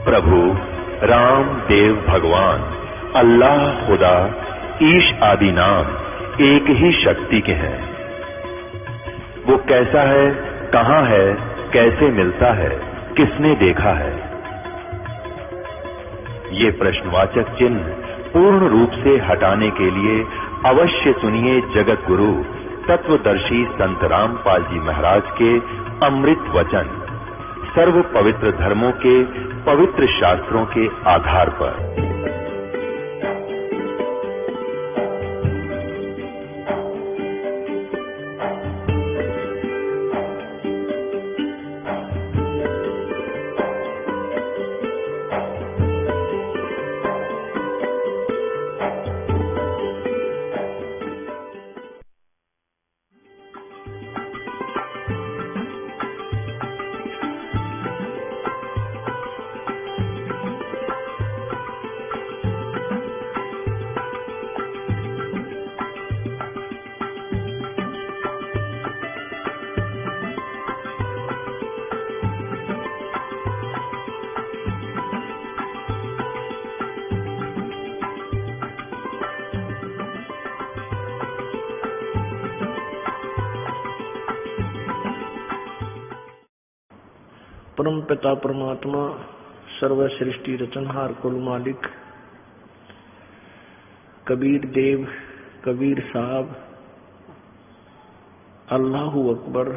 प्रभु राम देव भगवान अल्लाह खुदा ईश आदि नाम एक ही शक्ति के हैं। वो कैसा है, कहां है, कैसे मिलता है, किसने देखा है? ये प्रश्नवाचक चिन्ह पूर्ण रूप से हटाने के लिए अवश्य सुनिए जगत गुरु तत्वदर्शी संत रामपाल जी महाराज के अमृत वचन सर्व पवित्र धर्मों के पवित्र शास्त्रों के आधार पर। परम पिता परमात्मा सर्व सृष्टि रचनहार कुल मालिक कबीर देव कबीर साहब अल्लाहू अकबर,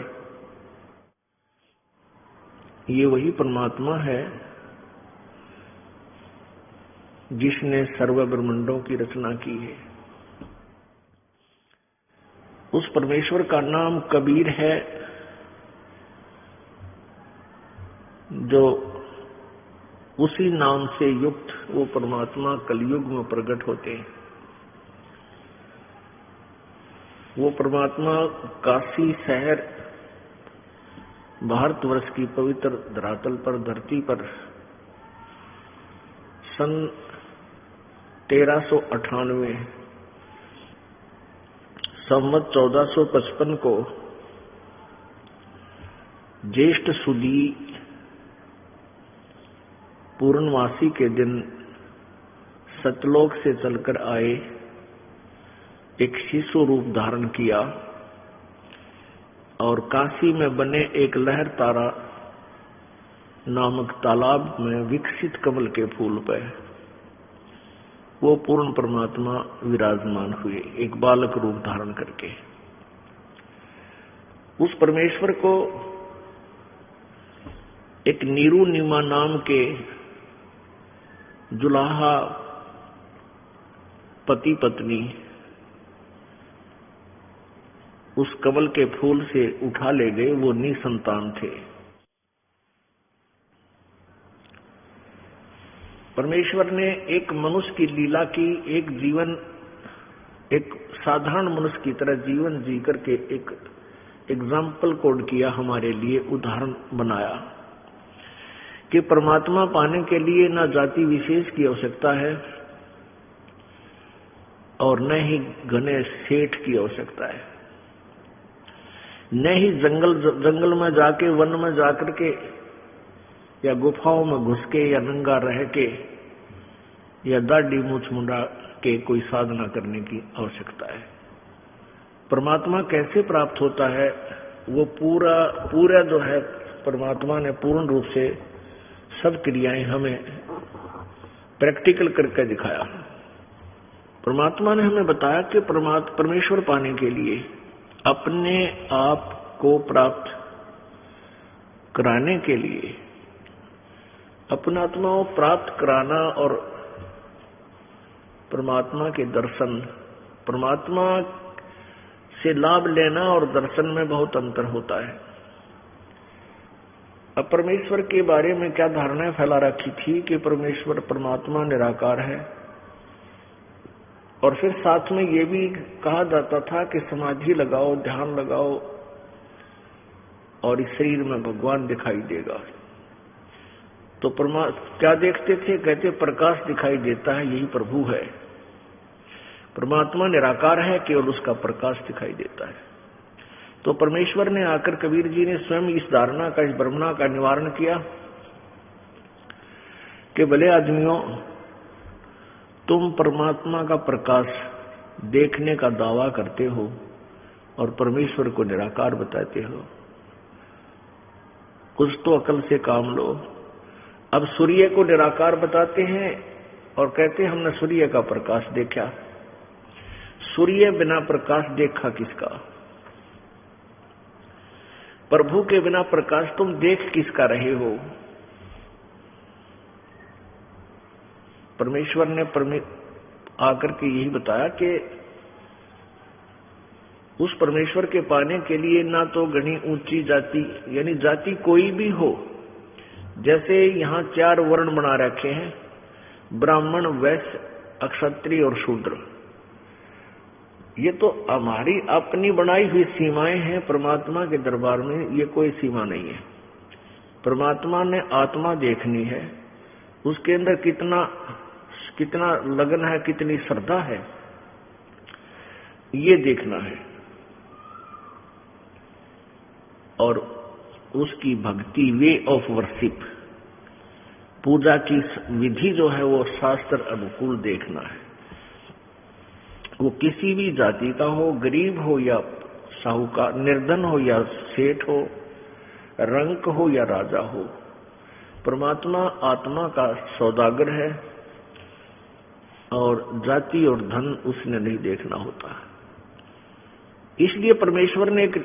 ये वही परमात्मा है जिसने सर्व ब्रह्मांडों की रचना की है। उस परमेश्वर का नाम कबीर है जो उसी नाम से युक्त वो परमात्मा कलयुग में प्रकट होते हैं। वो परमात्मा काशी शहर भारतवर्ष की पवित्र धरातल पर धरती पर सन 1398 संवत 1455 को ज्येष्ठ सुदी पूर्णमासी के दिन सतलोक से चलकर आए, एक शिशु रूप धारण किया और काशी में बने एक लहर तारा नामक तालाब में विकसित कमल के फूल पर वो पूर्ण परमात्मा विराजमान हुए, एक बालक रूप धारण करके। उस परमेश्वर को एक नीरू नीमा नाम के जुलाहा पति पत्नी उस कमल के फूल से उठा ले गए। वो निसंतान थे। परमेश्वर ने एक मनुष्य की लीला की, एक साधारण मनुष्य की तरह जीवन जी करके एक एग्जाम्पल कोड किया, हमारे लिए उदाहरण बनाया कि परमात्मा पाने के लिए न जाति विशेष की आवश्यकता है और न ही घने सेठ की आवश्यकता है, न ही जंगल में जाके वन में जाकर के या गुफाओं में घुस के या नंगा रह के या दाढ़ी मूछ मुंडा के कोई साधना करने की आवश्यकता है। परमात्मा कैसे प्राप्त होता है? वो पूरा जो है परमात्मा ने पूर्ण रूप से सब क्रियाएं हमें प्रैक्टिकल करके दिखाया। परमात्मा ने हमें बताया कि परमेश्वर पाने के लिए अपने आप को प्राप्त कराने के लिए अपना आत्मा को प्राप्त कराना और परमात्मा के दर्शन, परमात्मा से लाभ लेना और दर्शन में बहुत अंतर होता है। अब परमेश्वर के बारे में क्या धारणाएं फैला रखी थी कि परमेश्वर परमात्मा निराकार है, और फिर साथ में ये भी कहा जाता था कि समाधि लगाओ, ध्यान लगाओ और इस शरीर में भगवान दिखाई देगा। तो क्या देखते थे? कहते प्रकाश दिखाई देता है, यही प्रभु है। परमात्मा निराकार है, केवल उसका प्रकाश दिखाई देता है। तो परमेश्वर ने आकर कबीर जी ने स्वयं इस धारणा का, इस भ्रमणा का निवारण किया कि भले आदमियों, तुम परमात्मा का प्रकाश देखने का दावा करते हो और परमेश्वर को निराकार बताते हो, कुछ तो अकल से काम लो। अब सूर्य को निराकार बताते हैं और कहते हैं हमने सूर्य का प्रकाश देखा। सूर्य बिना प्रकाश देखा किसका? प्रभु के बिना प्रकाश तुम देख किसका रहे हो? परमेश्वर ने आकर के यही बताया कि उस परमेश्वर के पाने के लिए ना तो घनी ऊंची जाति, यानी जाति कोई भी हो, जैसे यहाँ 4 वर्ण बना रखे हैं, ब्राह्मण, वैश्य, क्षत्रिय और शूद्र। ये तो हमारी अपनी बनाई हुई सीमाएं हैं। परमात्मा के दरबार में ये कोई सीमा नहीं है। परमात्मा ने आत्मा देखनी है, उसके अंदर कितना लगन है, कितनी श्रद्धा है, ये देखना है। और उसकी भक्ति, वे ऑफ वर्शिप, पूजा की विधि जो है वो शास्त्र अनुकूल देखना है। वो किसी भी जाति का हो, गरीब हो या साहूकार, निर्धन हो या सेठ हो, रंक हो या राजा हो, परमात्मा आत्मा का सौदागर है और जाति और धन उसने नहीं देखना होता। इसलिए परमेश्वर ने एक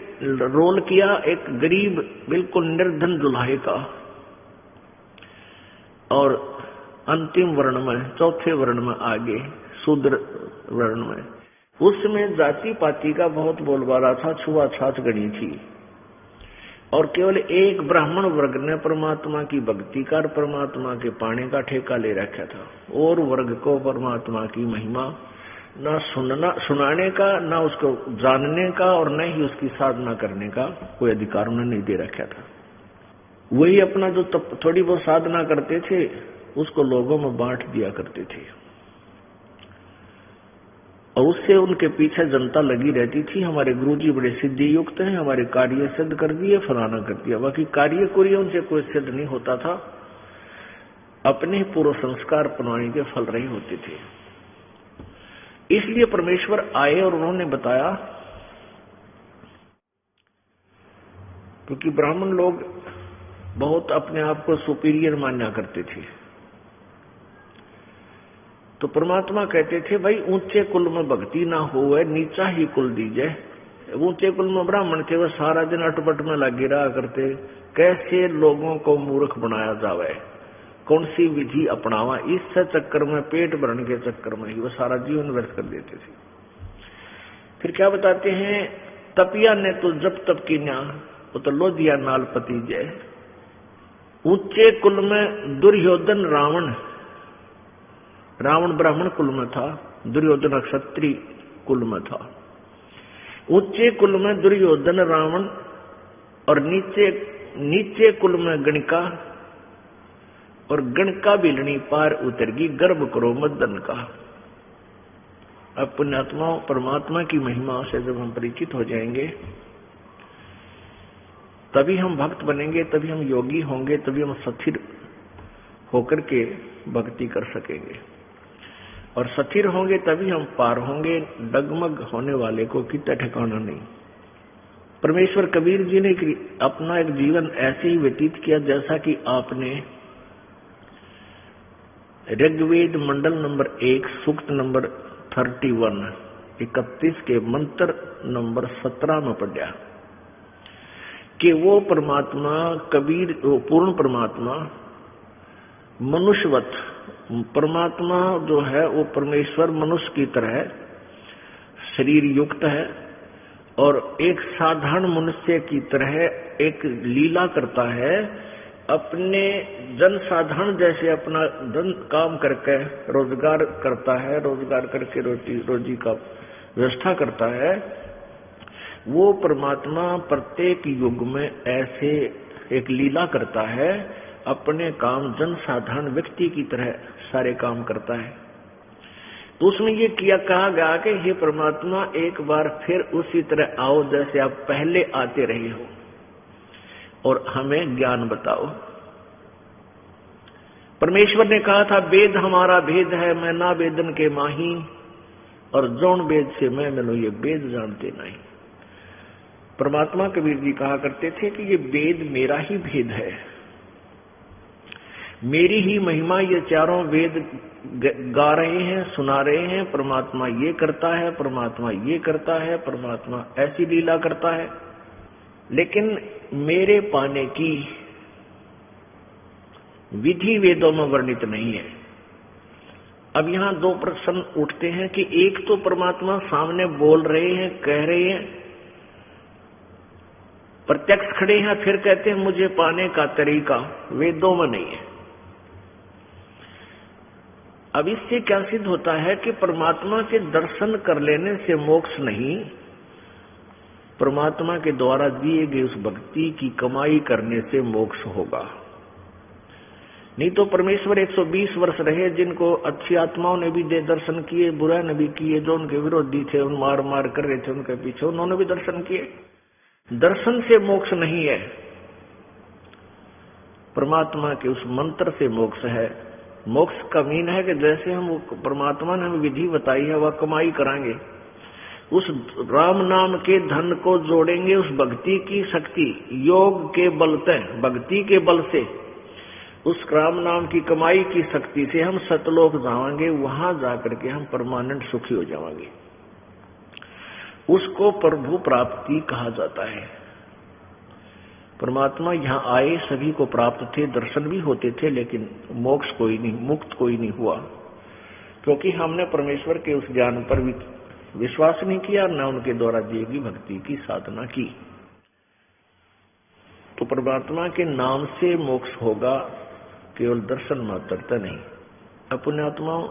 रोल किया, एक गरीब बिल्कुल निर्धन दुल्हे का, और अंतिम वर्ण में, चौथे वर्ण में आगे शूद्र वर्ण में, उसमें जाति पाति का बहुत बोलबाला था, छुआछूत गणी थी। और केवल एक ब्राह्मण वर्ग ने परमात्मा की भक्ति कर परमात्मा के पाने का ठेका ले रखा था, और वर्ग को परमात्मा की महिमा ना सुनाने का, ना उसको जानने का, और न ही उसकी साधना करने का कोई अधिकार उन्हें नहीं दे रखा था। वही अपना जो थोड़ी बहुत साधना करते थे उसको लोगों में बांट दिया करते थे, और उससे उनके पीछे जनता लगी रहती थी। हमारे गुरुजी बड़े सिद्धि युक्त हैं, हमारे कार्य सिद्ध कर दिए, फलाना कर दिया। बाकी कार्य कुर्य उनसे कोई सिद्ध नहीं होता था, अपने पूर्व संस्कार पुराने के फल रहे होते थे। इसलिए परमेश्वर आए और उन्होंने बताया, क्योंकि ब्राह्मण लोग बहुत अपने आप को सुपीरियर माना करते थे, तो परमात्मा कहते थे भाई ऊंचे कुल में भक्ति ना हो, नीचा ही कुल दीजिए। ऊंचे कुल में ब्राह्मण थे, वह सारा दिन अटपट में लगे रहा करते, कैसे लोगों को मूर्ख बनाया जावे, कौन सी विधि अपनावा, इस चक्कर में, पेट भरने के चक्कर में ही वो सारा जीवन व्यर्थ कर देते थे। फिर क्या बताते हैं, तपिया ने तो जब तप की न्या, वो तो लो दिया नाल पति जय। ऊंचे कुल में दुर्योधन रावण ब्राह्मण कुल में था, दुर्योधन क्षत्रिय कुल में था। ऊंचे कुल में दुर्योधन रावण, और नीचे कुल में गणिका, और गणका बिलनी पार उतरगी, गर्भ करो मदन का। अब पुण्यात्माओं, परमात्मा की महिमा से जब हम परिचित हो जाएंगे तभी हम भक्त बनेंगे, तभी हम योगी होंगे, तभी हम स्थिर होकर के भक्ति कर सकेंगे, और स्थिर होंगे तभी हम पार होंगे। डगमग होने वाले को कितना ठिकाना नहीं। परमेश्वर कबीर जी ने अपना एक जीवन ऐसे ही व्यतीत किया जैसा कि आपने ऋग्वेद मंडल नंबर 1 सूक्त नंबर 31 के मंत्र नंबर 17 में पढ़ा कि वो परमात्मा कबीर, वो पूर्ण परमात्मा मनुष्यवत परमात्मा जो है, वो परमेश्वर मनुष्य की तरह शरीर युक्त है, और एक साधारण मनुष्य की तरह एक लीला करता है, अपने जन साधारण जैसे अपना धन काम करके रोजगार करता है, रोजगार करके रोजी का व्यवस्था करता है। वो परमात्मा प्रत्येक युग में ऐसे एक लीला करता है, अपने काम जन साधारण व्यक्ति की तरह सारे काम करता है। तो उसमें ये कहा गया कि हे परमात्मा, एक बार फिर उसी तरह आओ जैसे आप पहले आते रहे हो, और हमें ज्ञान बताओ। परमेश्वर ने कहा था वेद हमारा भेद है, मैं ना वेदन के माही, और जौन वेद से मैं मिलूं ये वेद जानते नहीं। परमात्मा कबीर जी कहा करते थे कि ये वेद मेरा ही भेद है, मेरी ही महिमा ये चारों वेद गा रहे हैं, सुना रहे हैं। परमात्मा ये करता है, परमात्मा ये करता है, परमात्मा ऐसी लीला करता है, लेकिन मेरे पाने की विधि वेदों में वर्णित नहीं है। अब यहां दो प्रश्न उठते हैं कि एक तो परमात्मा सामने बोल रहे हैं, कह रहे हैं, प्रत्यक्ष खड़े हैं, फिर कहते हैं मुझे पाने का तरीका वेदों में नहीं है। अब इससे क्या सिद्ध होता है कि परमात्मा के दर्शन कर लेने से मोक्ष नहीं, परमात्मा के द्वारा दिए गए उस भक्ति की कमाई करने से मोक्ष होगा। नहीं तो परमेश्वर 120 वर्ष रहे, जिनको अच्छी आत्माओं ने भी दे दर्शन किए, बुरा ने भी किए, जो उनके विरोधी थे उन मार मार कर रहे थे उनके पीछे, उन्होंने भी दर्शन किए। दर्शन से मोक्ष नहीं है, परमात्मा के उस मंत्र से मोक्ष है। मोक्ष का मीन है कि जैसे हम परमात्मा ने हमें विधि बताई है वह कमाई कराएंगे, उस राम नाम के धन को जोड़ेंगे उस भक्ति की शक्ति, योग के बल से, भक्ति के बल से, उस राम नाम की कमाई की शक्ति से हम सतलोक जाएंगे, वहां जाकर के हम परमानेंट सुखी हो जाएंगे। उसको प्रभु प्राप्ति कहा जाता है। परमात्मा यहाँ आए, सभी को प्राप्त थे, दर्शन भी होते थे, लेकिन मोक्ष कोई नहीं, मुक्त कोई नहीं हुआ, क्योंकि हमने परमेश्वर के उस ज्ञान पर भी विश्वास नहीं किया, न उनके द्वारा दी गई भक्ति की साधना की। तो परमात्मा के नाम से मोक्ष होगा, केवल दर्शन मात्रता नहीं। अपने आत्माओं,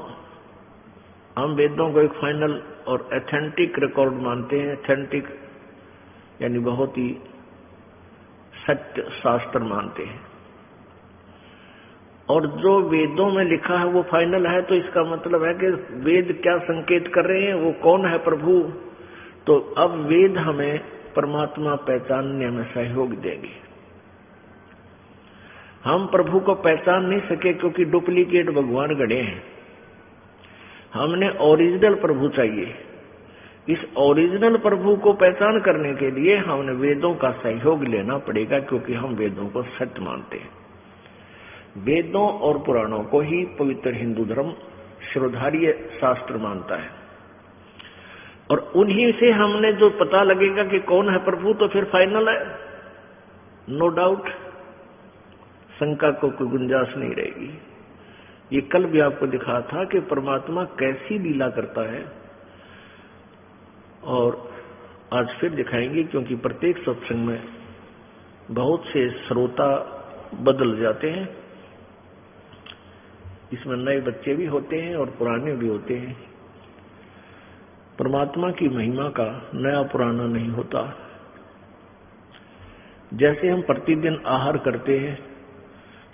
हम वेदों को एक फाइनल और एथेंटिक रिकॉर्ड मानते हैं। एथेंटिक यानी बहुत ही सत्य शास्त्र मानते हैं, और जो वेदों में लिखा है वो फाइनल है। तो इसका मतलब है कि वेद क्या संकेत कर रहे हैं, वो कौन है प्रभु। तो अब वेद हमें परमात्मा पहचानने में सहयोग देंगे। हम प्रभु को पहचान नहीं सके क्योंकि डुप्लीकेट भगवान गढ़े हैं। हमने ओरिजिनल प्रभु चाहिए। इस ओरिजिनल प्रभु को पहचान करने के लिए हमें वेदों का सहयोग लेना पड़ेगा, क्योंकि हम वेदों को सत्य मानते हैं। वेदों और पुराणों को ही पवित्र हिंदू धर्म श्रोधार्य शास्त्र मानता है, और उन्हीं से हमने जो पता लगेगा कि कौन है प्रभु, तो फिर फाइनल है, नो डाउट, शंका को कोई गुंजाइश नहीं रहेगी। ये कल भी आपको दिखा था कि परमात्मा कैसी लीला करता है, और आज फिर दिखाएंगे, क्योंकि प्रत्येक सत्संग में बहुत से श्रोता बदल जाते हैं। इसमें नए बच्चे भी होते हैं और पुराने भी होते हैं। परमात्मा की महिमा का नया पुराना नहीं होता। जैसे हम प्रतिदिन आहार करते हैं,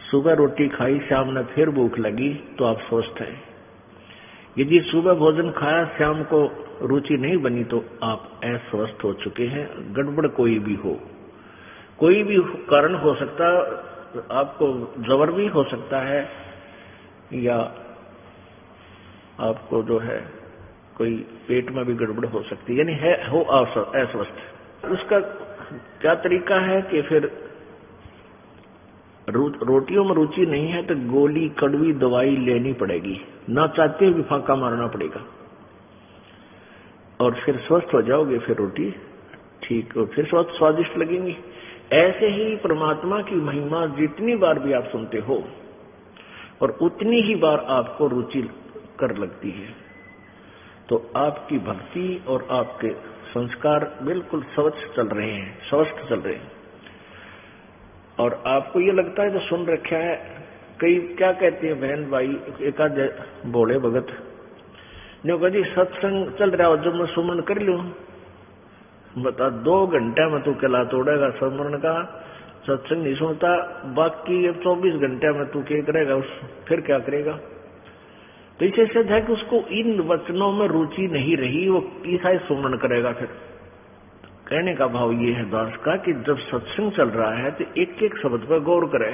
सुबह रोटी खाई, शाम में फिर भूख लगी, तो आप स्वस्थ हैं। यदि सुबह भोजन खाया, शाम को रुचि नहीं बनी, तो आप अस्वस्थ हो चुके हैं। गड़बड़ कोई भी हो, कोई भी कारण हो सकता है, आपको जबर भी हो सकता है, या आपको जो है कोई पेट में भी गड़बड़ हो सकती है, यानी हो अस्वस्थ। उसका क्या तरीका है कि फिर रोटियों में रुचि नहीं है तो गोली कड़वी दवाई लेनी पड़ेगी, ना चाहते हुए फांका मारना पड़ेगा, और फिर स्वस्थ हो जाओगे, फिर रोटी ठीक और फिर स्वादिष्ट लगेंगी। ऐसे ही परमात्मा की महिमा जितनी बार भी आप सुनते हो, और उतनी ही बार आपको रुचि कर लगती है, तो आपकी भक्ति और आपके संस्कार बिल्कुल स्वच्छ चल रहे हैं, स्वस्थ चल रहे हैं। और आपको ये लगता है जो सुन रखा है, कई क्या कहते हैं बहन भाई, एक आध बोले भगत ने कहा जी सत्संग चल रहा हो, जब मैं सुमन कर लूं, बता 2 घंटे में तू केला तोड़ेगा। सुमन का सत्संग नहीं सुनता, बाकी 24 घंटे में तू क्या करेगा, फिर क्या करेगा। तो इसे सिद्ध है कि उसको इन वचनों में रुचि नहीं रही, वो ईसाई सुमन करेगा। फिर कहने का भाव ये है दास का कि जब सत्संग चल रहा है तो एक एक शब्द पर गौर करे,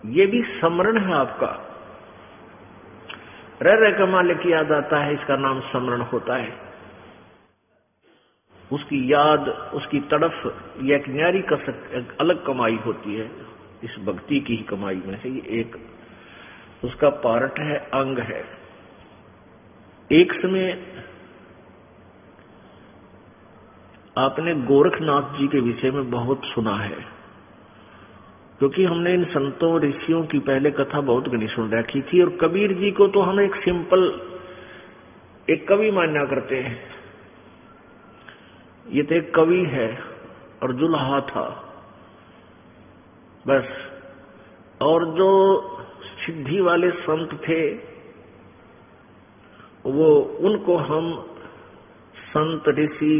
ये भी स्मरण है आपका। रह रह के मालिक याद आता है, इसका नाम स्मरण होता है। उसकी याद, उसकी तड़फ, ये एक न्यारी कसक, एक अलग कमाई होती है। इस भक्ति की ही कमाई में से ये एक उसका पार्ट है, अंग है। एक समय आपने गोरखनाथ जी के विषय में बहुत सुना है, क्योंकि हमने इन संतों ऋषियों की पहले कथा बहुत घनी सुन रखी थी। और कबीर जी को तो हम एक सिंपल एक कवि मान्या करते हैं। ये तो एक कवि है और जुल्हा था बस। और जो सिद्धि वाले संत थे वो, उनको हम संत ऋषि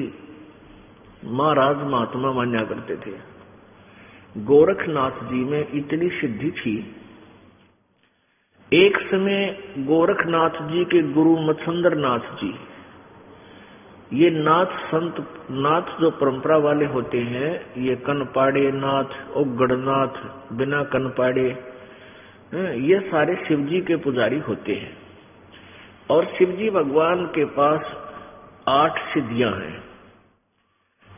महाराज महात्मा मान्या करते थे। गोरखनाथ जी में इतनी सिद्धि थी। एक समय गोरखनाथ जी के गुरु मच्छंदर नाथ जी, ये नाथ संत नाथ जो परंपरा वाले होते हैं, ये कनपाड़े नाथ, उगड़नाथ, बिना कनपाड़े, ये सारे शिवजी के पुजारी होते हैं। और शिवजी भगवान के पास 8 सिद्धियां हैं।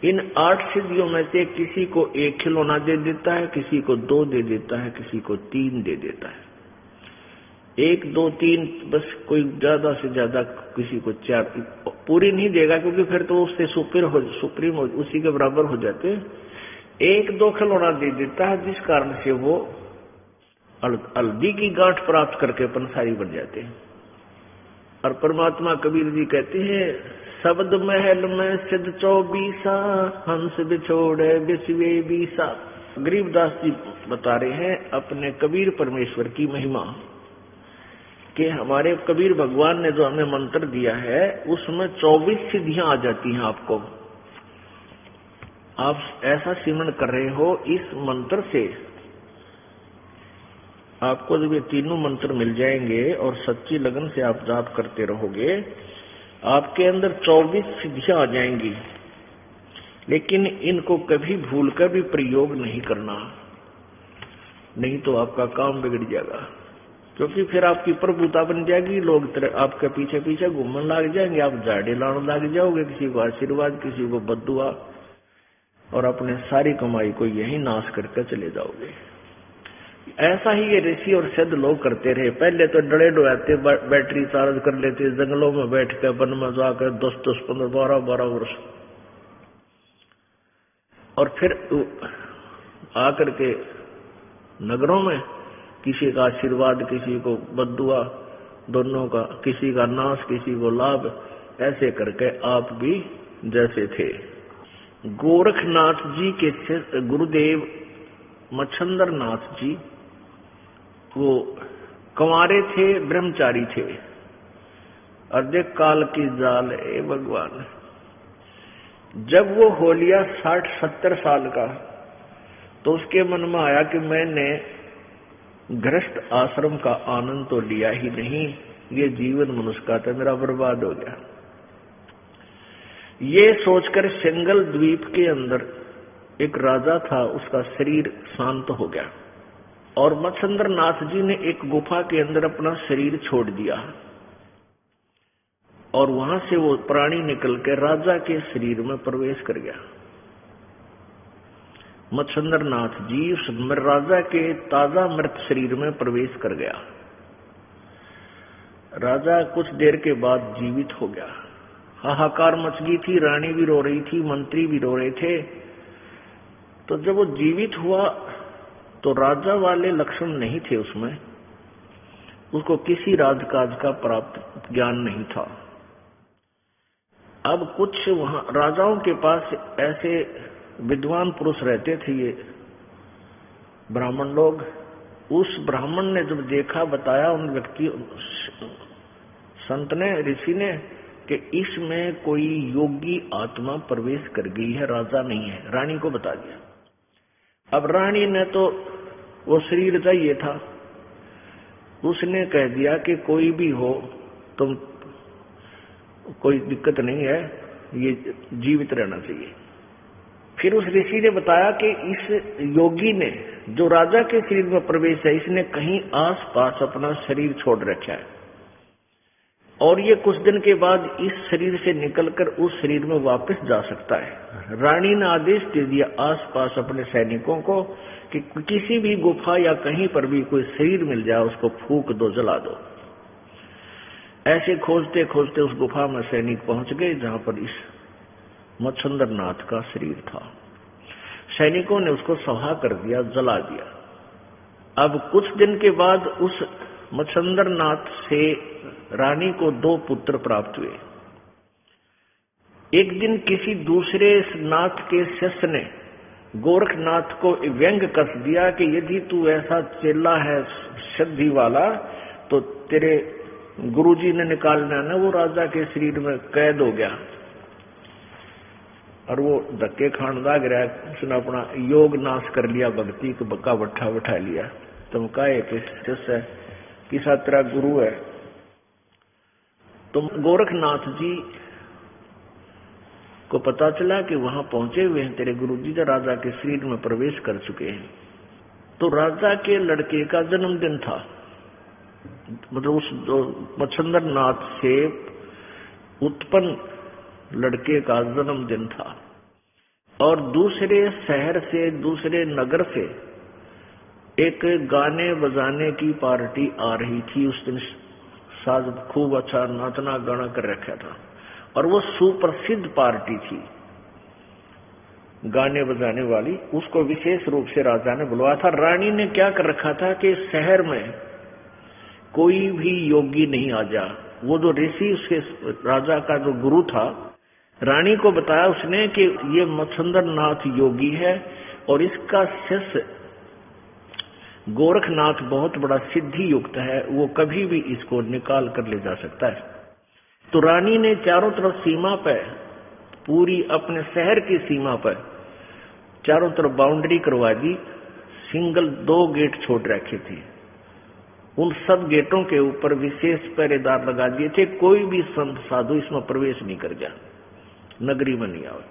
इन 8 सिद्धियों में से किसी को 1 खिलौना दे देता है, किसी को 2 दे देता है, किसी को 3 दे देता है। 1, 2, 3 बस, कोई ज्यादा से ज्यादा किसी को 4 पूरी नहीं देगा, क्योंकि फिर तो उससे सुप्रीम उसी के बराबर हो जाते। 1, 2 खिलौना दे देता है, जिस कारण से वो हल्दी की गांठ प्राप्त करके पंसारी बन जाते हैं। और परमात्मा कबीर जी कहते हैं, शब्द महल में सिद्ध 24, हंस बिछोड़े बिछवे 20। गरीबदास जी बता रहे हैं अपने कबीर परमेश्वर की महिमा, कि हमारे कबीर भगवान ने जो हमें मंत्र दिया है उसमें 24 सिद्धियां आ जाती हैं आपको। आप ऐसा सिमरन कर रहे हो, इस मंत्र से आपको जब ये तीनों मंत्र मिल जाएंगे और सच्ची लगन से आप जाप करते रहोगे, आपके अंदर 24 सिद्धियां आ जाएंगी। लेकिन इनको कभी भूलकर भी प्रयोग नहीं करना, नहीं तो आपका काम बिगड़ जाएगा। क्योंकि फिर आपकी प्रभुता बन जाएगी, लोग आपके पीछे पीछे घूमने लग जाएंगे, आप झाड़े लाने लग जाओगे, किसी को आशीर्वाद, किसी को बद्दुआ, और अपने सारी कमाई को यही नाश करके चले जाओगे। ऐसा ही ये ऋषि और सिद्ध लोग करते रहे। पहले तो डरे डोयाते बैटरी चार्ज कर लेते, जंगलों में बैठ कर वन में जाकर 10-10, 15, 12-12 वर्ष, और फिर आकर के नगरों में किसी का आशीर्वाद, किसी को बद्दुआ, दोनों का, किसी का नाश, किसी को लाभ, ऐसे करके आप भी जैसे थे। गोरखनाथ जी के गुरुदेव मच्छंदर नाथ जी वो कंवारे थे, ब्रह्मचारी थे। और देख काल की जाल ए भगवान, जब वो हो लिया 60-70 साल का, तो उसके मन में आया कि मैंने गृहस्थ आश्रम का आनंद तो लिया ही नहीं, ये जीवन मनुष्य का तो मेरा बर्बाद हो गया। ये सोचकर सिंगल द्वीप के अंदर एक राजा था, उसका शरीर शांत हो गया, और मच्छंदर नाथ जी ने एक गुफा के अंदर अपना शरीर छोड़ दिया, और वहां से वो प्राणी निकल के राजा के शरीर में प्रवेश कर गया। मच्छंदर नाथ जी उस राजा के ताजा मृत शरीर में प्रवेश कर गया। राजा कुछ देर के बाद जीवित हो गया। हाहाकार मच गई थी, रानी भी रो रही थी, मंत्री भी रो रहे थे। तो जब वो जीवित हुआ तो राजा वाले लक्षण नहीं थे उसमें, उसको किसी राजकाज का प्राप्त ज्ञान नहीं था। अब कुछ वहां राजाओं के पास ऐसे विद्वान पुरुष रहते थे, ये ब्राह्मण लोग। उस ब्राह्मण ने जब देखा, बताया उन व्यक्ति संत ने, ऋषि ने, कि इसमें कोई योगी आत्मा प्रवेश कर गई है, राजा नहीं है। रानी को बता दिया। अब रानी ने तो वो शरीर चाहिए था, उसने कह दिया कि कोई भी हो, तुम कोई दिक्कत नहीं है, ये जीवित रहना चाहिए। फिर उस ऋषि ने बताया कि इस योगी ने जो राजा के शरीर में प्रवेश है, इसने कहीं आस पास अपना शरीर छोड़ रखा है और ये कुछ दिन के बाद इस शरीर से निकलकर उस शरीर में वापस जा सकता है। रानी ने आदेश दे दिया आस पास अपने सैनिकों को कि किसी भी गुफा या कहीं पर भी कोई शरीर मिल जाए उसको फूंक दो, जला दो। ऐसे खोजते खोजते उस गुफा में सैनिक पहुंच गए जहां पर इस मच्छंदर नाथ का शरीर था। सैनिकों ने उसको सहा कर दिया, जला दिया। अब कुछ दिन के बाद उस मच्छंदर नाथ से रानी को 2 पुत्र प्राप्त हुए। एक दिन किसी दूसरे नाथ के शिष्य ने गोरखनाथ को व्यंग कस दिया कि यदि तू ऐसा चेला है सिद्धि वाला तो तेरे गुरुजी ने निकालना ना, वो राजा के शरीर में कैद हो गया और वो धक्के खान लाग रहा है। उसने अपना योग नाश कर लिया, भक्ति को बक्का बट्ठा बैठा लिया। तुम कहे कि शिष्य किसा तेरा गुरु है। तुम गोरखनाथ जी को पता चला कि वहां पहुंचे हुए हैं तेरे गुरुजी, जो राजा के शरीर में प्रवेश कर चुके हैं। तो राजा के लड़के का जन्मदिन था, मतलब उस मच्छंदर नाथ से उत्पन्न लड़के का जन्मदिन था। और दूसरे शहर से, दूसरे नगर से एक गाने बजाने की पार्टी आ रही थी। उस दिन साज खूब अच्छा नाचना गाना कर रखा था और वो सुप्रसिद्ध पार्टी थी गाने बजाने वाली। उसको विशेष रूप से राजा ने बुलवाया था। रानी ने क्या कर रखा था कि शहर में कोई भी योगी नहीं आ जा। वो जो ऋषि, उसके राजा का जो गुरु था, रानी को बताया उसने कि ये मच्छंदर नाथ योगी है और इसका शिष्य गोरखनाथ बहुत बड़ा सिद्धि युक्त है, वो कभी भी इसको निकाल कर ले जा सकता है। तो रानी ने चारों तरफ सीमा पर, पूरी अपने शहर की सीमा पर चारों तरफ बाउंड्री करवा दी। सिंगल 2 गेट छोड़ रखे थे। उन सब गेटों के ऊपर विशेष पहरेदार लगा दिए थे। कोई भी संत साधु इसमें प्रवेश नहीं कर गया, नगरी में नहीं आवे।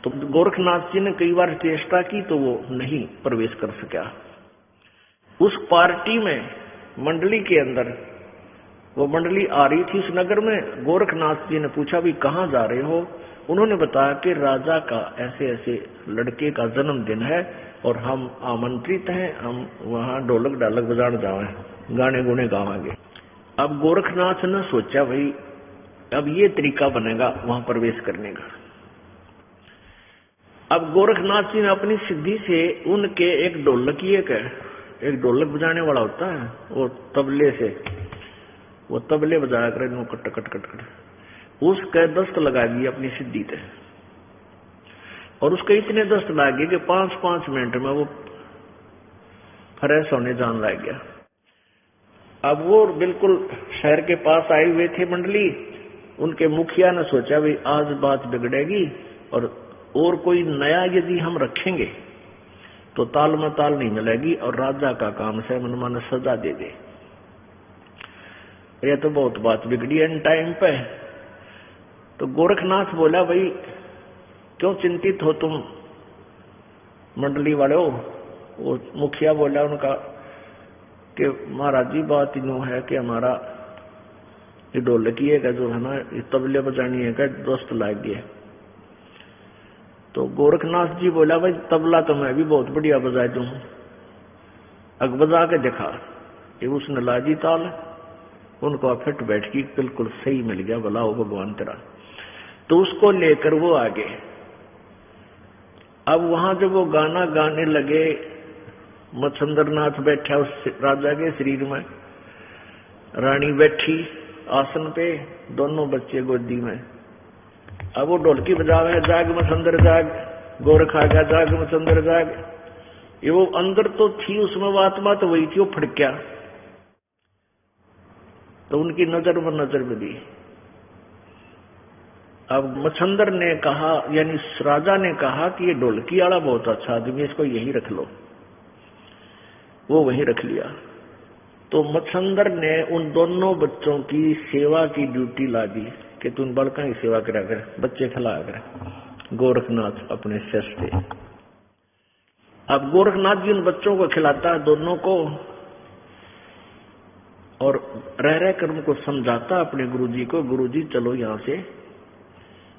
तो गोरखनाथ जी ने कई बार चेष्टा की तो वो नहीं प्रवेश कर सका। उस पार्टी में, मंडली के अंदर वो मंडली आ रही थी उस नगर में। गोरखनाथ जी ने पूछा भी कहाँ जा रहे हो? उन्होंने बताया कि राजा का ऐसे ऐसे लड़के का जन्मदिन है और हम आमंत्रित हैं, हम वहाँ ढोलक ढालक बजाने जावे, गाने गुने गावांगे। अब गोरखनाथ ने सोचा भाई अब ये तरीका बनेगा वहां प्रवेश करने का। अब गोरखनाथ जी ने अपनी सिद्धि से उनके एक ढोलक बजाने वाला होता है, वो तबले से वो तबले बजाया करे, कट कट कट कट, उसके दस्त लगा दिए अपनी सिद्धि से। और उसके इतने दस्त लग गए कि 5-5 मिनट में वो फ्रेश होने जान लग गया। अब वो बिल्कुल शहर के पास आए हुए थे मंडली। उनके मुखिया ने सोचा भाई आज बात बिगड़ेगी और कोई नया यदि हम रखेंगे तो ताल में ताल नहीं मिलेगी और राजा का काम से मनमाना सजा दे दे। यह तो बहुत बात बिगड़ी एंड टाइम पे। तो गोरखनाथ बोला भाई क्यों चिंतित हो तुम मंडली वाले हो? वो मुखिया बोला उनका कि महाराज जी बात यूं है कि हमारा ये ढोलकी है जो है ना, ये तबले बजानी है का दोस्त लाग गया। तो गोरखनाथ जी बोला भाई तबला तो मैं भी बहुत बढ़िया बजाए दूं, अग बजा के दिखा। ये उसने लाजी ताल, उनको फिट बैठ की बिल्कुल सही मिल गया, भला हो भगवान तेरा। तो उसको लेकर वो आगे। अब वहां जब वो गाना गाने लगे, मच्छंदर नाथ बैठा उस राजा के शरीर में, रानी बैठी आसन पे, दोनों बच्चे गोदी में। अब वो ढोलकी बजावे, जाग मच्छंदर जाग, गोरख आ गया जाग मच्छंदर जाग। ये वो अंदर तो थी उसमें वो आत्मा तो वही थी, वो फड़क्या। तो उनकी नजर में नजर मिली। अब मच्छंदर ने कहा, यानी राजा ने कहा कि ये ढोलकी वाला बहुत अच्छा आदमी, इसको यही रख लो। वो वहीं रख लिया। तो मच्छंदर ने उन दोनों बच्चों की सेवा की ड्यूटी ला दी कि तुम बड़का की सेवा करा कर, बच्चे खिलाया कर। गोरखनाथ अपने शिष्य थे। अब गोरखनाथ जी उन बच्चों को खिलाता है दोनों को, और रह कर उनको समझाता अपने गुरुजी को, गुरुजी चलो यहां से,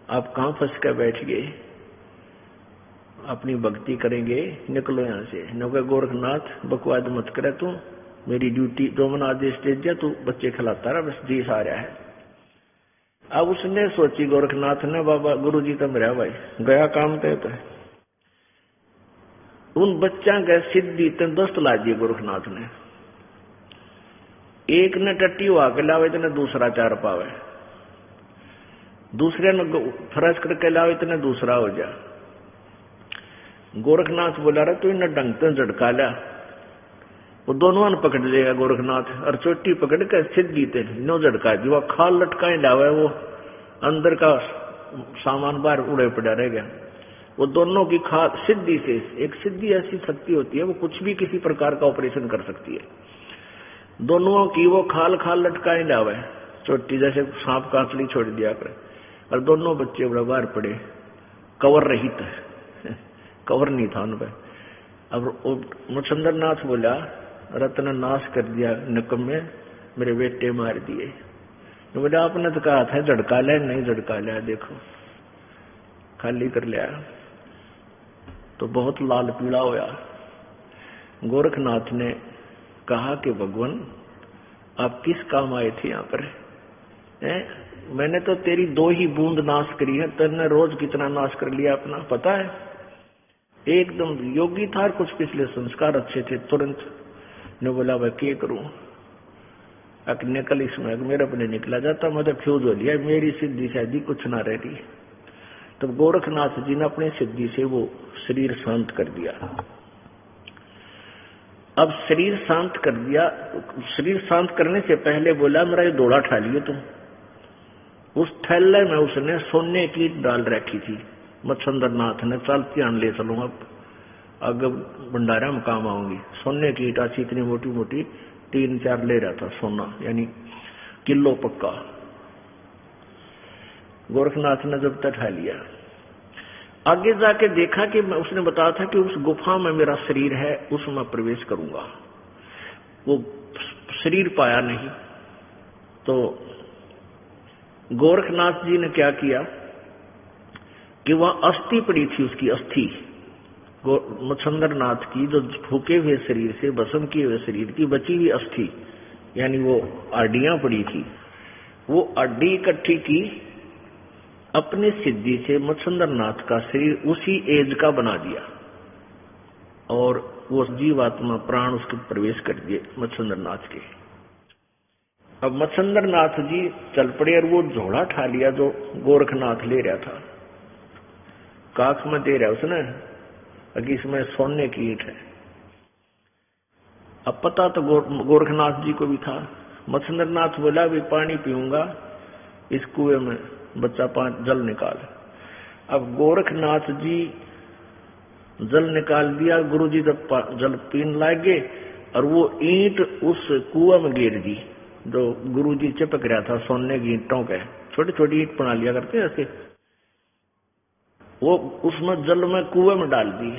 आप कहां फंस कर बैठ गए, अपनी भक्ति करेंगे, निकलो यहां से। न कहे गोरखनाथ बकवाद मत करे, तू मेरी ड्यूटी जो मैंने आदेश दे दिया तू बच्चे खिलाता रहा, बस जी आ रहा है। अब उसने सोची गोरखनाथ ने, बाबा गुरुजी तो मेरा भाई गया काम पे तो उन बच्चा के सिद्धि तेन दोस्त ला दिए गोरखनाथ ने। एक ने टट्टी हुआ के लावे तो दूसरा चार पावे, दूसरे ने फरस करके लावे तो दूसरा हो जा। गोरखनाथ बोला रहा तू इन्हें ढंग से झटका लिया, वो दोनों ने पकड़ लेगा गोरखनाथ, और चोटी पकड़ के सिद्धि ते नो झटका दी। वो खाल लटकाए लावे, वो अंदर का सामान बाहर उड़े पड़ा रह गया। वो दोनों की खाल सिद्धि से, एक सिद्धि ऐसी शक्ति होती है वो कुछ भी किसी प्रकार का ऑपरेशन कर सकती है। दोनों की वो खाल खाल लटकाए लावे, चोटी जैसे सांप कांचली छोड़ दिया करे, और दोनों बच्चे बड़े बाहर पड़े, कवर रहित कवर नहीं था उन पर। अब मच्छंद्रनाथ बोला रत्न नाश कर दिया निकम्मे, मेरे बेटे मार दिए। तो बोला आपने तो कहा था झड़का लिया, नहीं झड़का लिया, देखो खाली कर लिया। तो बहुत लाल पीला होया। गोरखनाथ ने कहा कि भगवान आप किस काम आए थे यहाँ पर? मैंने तो तेरी 2 ही बूंद नाश करी है, तेने रोज कितना नाश कर लिया अपना पता है? एकदम योगी था और कुछ पिछले संस्कार अच्छे थे। तुरंत ने बोला भाई क्या करूं, निकल इसमें, मेरे अपने निकला जाता, मैं तो फ्यूज हो लिया, मेरी सिद्धि शादी कुछ ना रह रही। तब गोरखनाथ जी ने अपनी सिद्धि से वो शरीर शांत कर दिया। अब शरीर शांत कर दिया, शरीर शांत करने से पहले बोला मेरा ये दौड़ा ठा लियो तुम। उस थैले में उसने सोने की डाल रखी थी। मच्छंद्रनाथ ने चल ध्यान ले चलूंगा, अगर भंडारा में काम आऊंगी। सोने की ईटा थी इतनी मोटी मोटी, 3-4 ले रहा था सोना, यानी किलो पक्का। गोरखनाथ ने जब तक ठा लिया, आगे जाके देखा कि उसने बताया था कि उस गुफा में मेरा शरीर है, उसमें प्रवेश करूंगा। वो शरीर पाया नहीं। तो गोरखनाथ जी ने क्या किया कि वह अस्थि पड़ी थी, उसकी अस्थि मच्छंद्रनाथ की, जो फूके हुए शरीर से भस्म किए हुए शरीर की बची हुई अस्थि, यानी वो हड्डियां पड़ी थी, वो हड्डी इकट्ठी की, अपनी सिद्धि से मच्छंद्रनाथ का शरीर उसी एज का बना दिया, और वो जीवात्मा प्राण उसके प्रवेश कर दिए मच्छंद्रनाथ के। अब मच्छंद्रनाथ जी चल पड़े और वो झोला ठा लिया जो गोरखनाथ ले रहा था, काख में दे रहा उसने कि इसमें सोने की ईंट है। अब पता तो गोरखनाथ जी को भी था। मच्छंद्रनाथ बोला भी पानी पीऊंगा, इस कुएं में बच्चा जल निकाल। अब गोरखनाथ जी जल निकाल दिया, गुरुजी जब जल पीने लगे और वो ईंट उस कुएं में गिर दी जो गुरुजी चिपक रहा था सोने की ईंटों के। छोटी छोटी ईंट बना लिया करते ऐसे, वो उसमें जल में कुएं में डाल दी।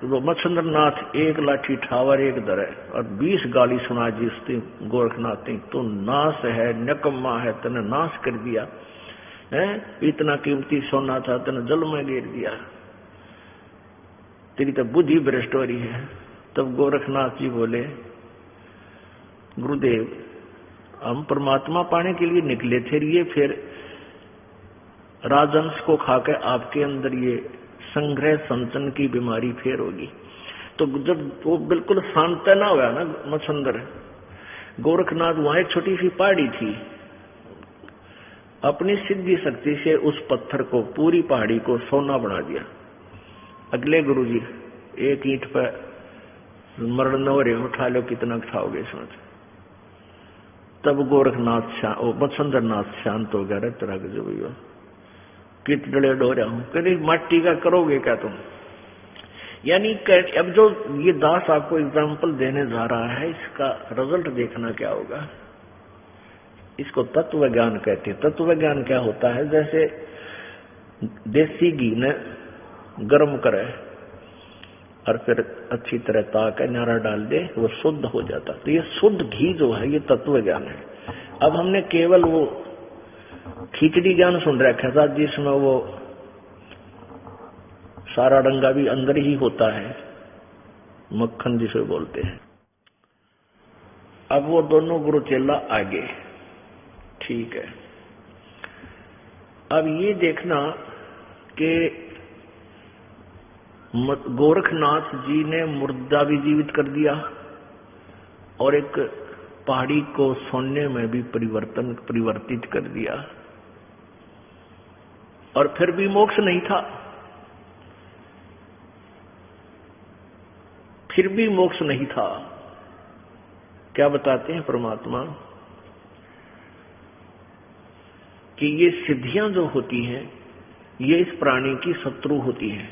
तो मच्छंद्रनाथ एक लाठी ठावर एक दरे और 20 गाली सुना जी उसने गोरखनाथ ने, तो नाश है, नकम्मा है, तने नाश कर दिया है, इतना कीमती सोना था तने जल में गिर दिया, तेरी तो बुद्धि भ्रष्ट हो रही है। तब गोरखनाथ जी बोले गुरुदेव हम परमात्मा पाने के लिए निकले थे, ये फिर राजंश को खाकर आपके अंदर ये संग्रह संचन की बीमारी फेर होगी। तो जब वो बिल्कुल शांत ना हुआ ना मच्छंद्र, गोरखनाथ वहां एक छोटी सी पहाड़ी थी, अपनी सिद्धि शक्ति से उस पत्थर को, पूरी पहाड़ी को सोना बना दिया। अगले गुरुजी एक ईंट पर मरण न हो रहे, उठा लो कितना खाओगे इसमें। तब गोरखनाथ मच्छंद्रनाथ शांत हो गया। रे तरह के जो भैया कित डले डो रहा हूं, कभी माटी का करोगे क्या तुम? यानी अब जो ये दास आपको एग्जाम्पल देने जा रहा है, इसका रिजल्ट देखना क्या होगा। इसको तत्व ज्ञान कहते हैं। तत्व ज्ञान क्या होता है? जैसे देसी घी ने गर्म करे और फिर अच्छी तरह ताक नारा डाल दे, वो शुद्ध हो जाता। तो ये शुद्ध घी जो है ये तत्व ज्ञान है। अब हमने केवल वो खिचड़ी ज्ञान सुन रखा था जिसमें वो सारा डंगा भी अंदर ही होता है, मक्खन जिसे बोलते हैं। अब वो दोनों गुरु चेला आगे, ठीक है। अब ये देखना कि गोरखनाथ जी ने मुर्दा भी जीवित कर दिया और एक पहाड़ी को सोने में भी परिवर्तित कर दिया, और फिर भी मोक्ष नहीं था। फिर भी मोक्ष नहीं था। क्या बताते हैं परमात्मा कि ये सिद्धियां जो होती हैं ये इस प्राणी की शत्रु होती हैं।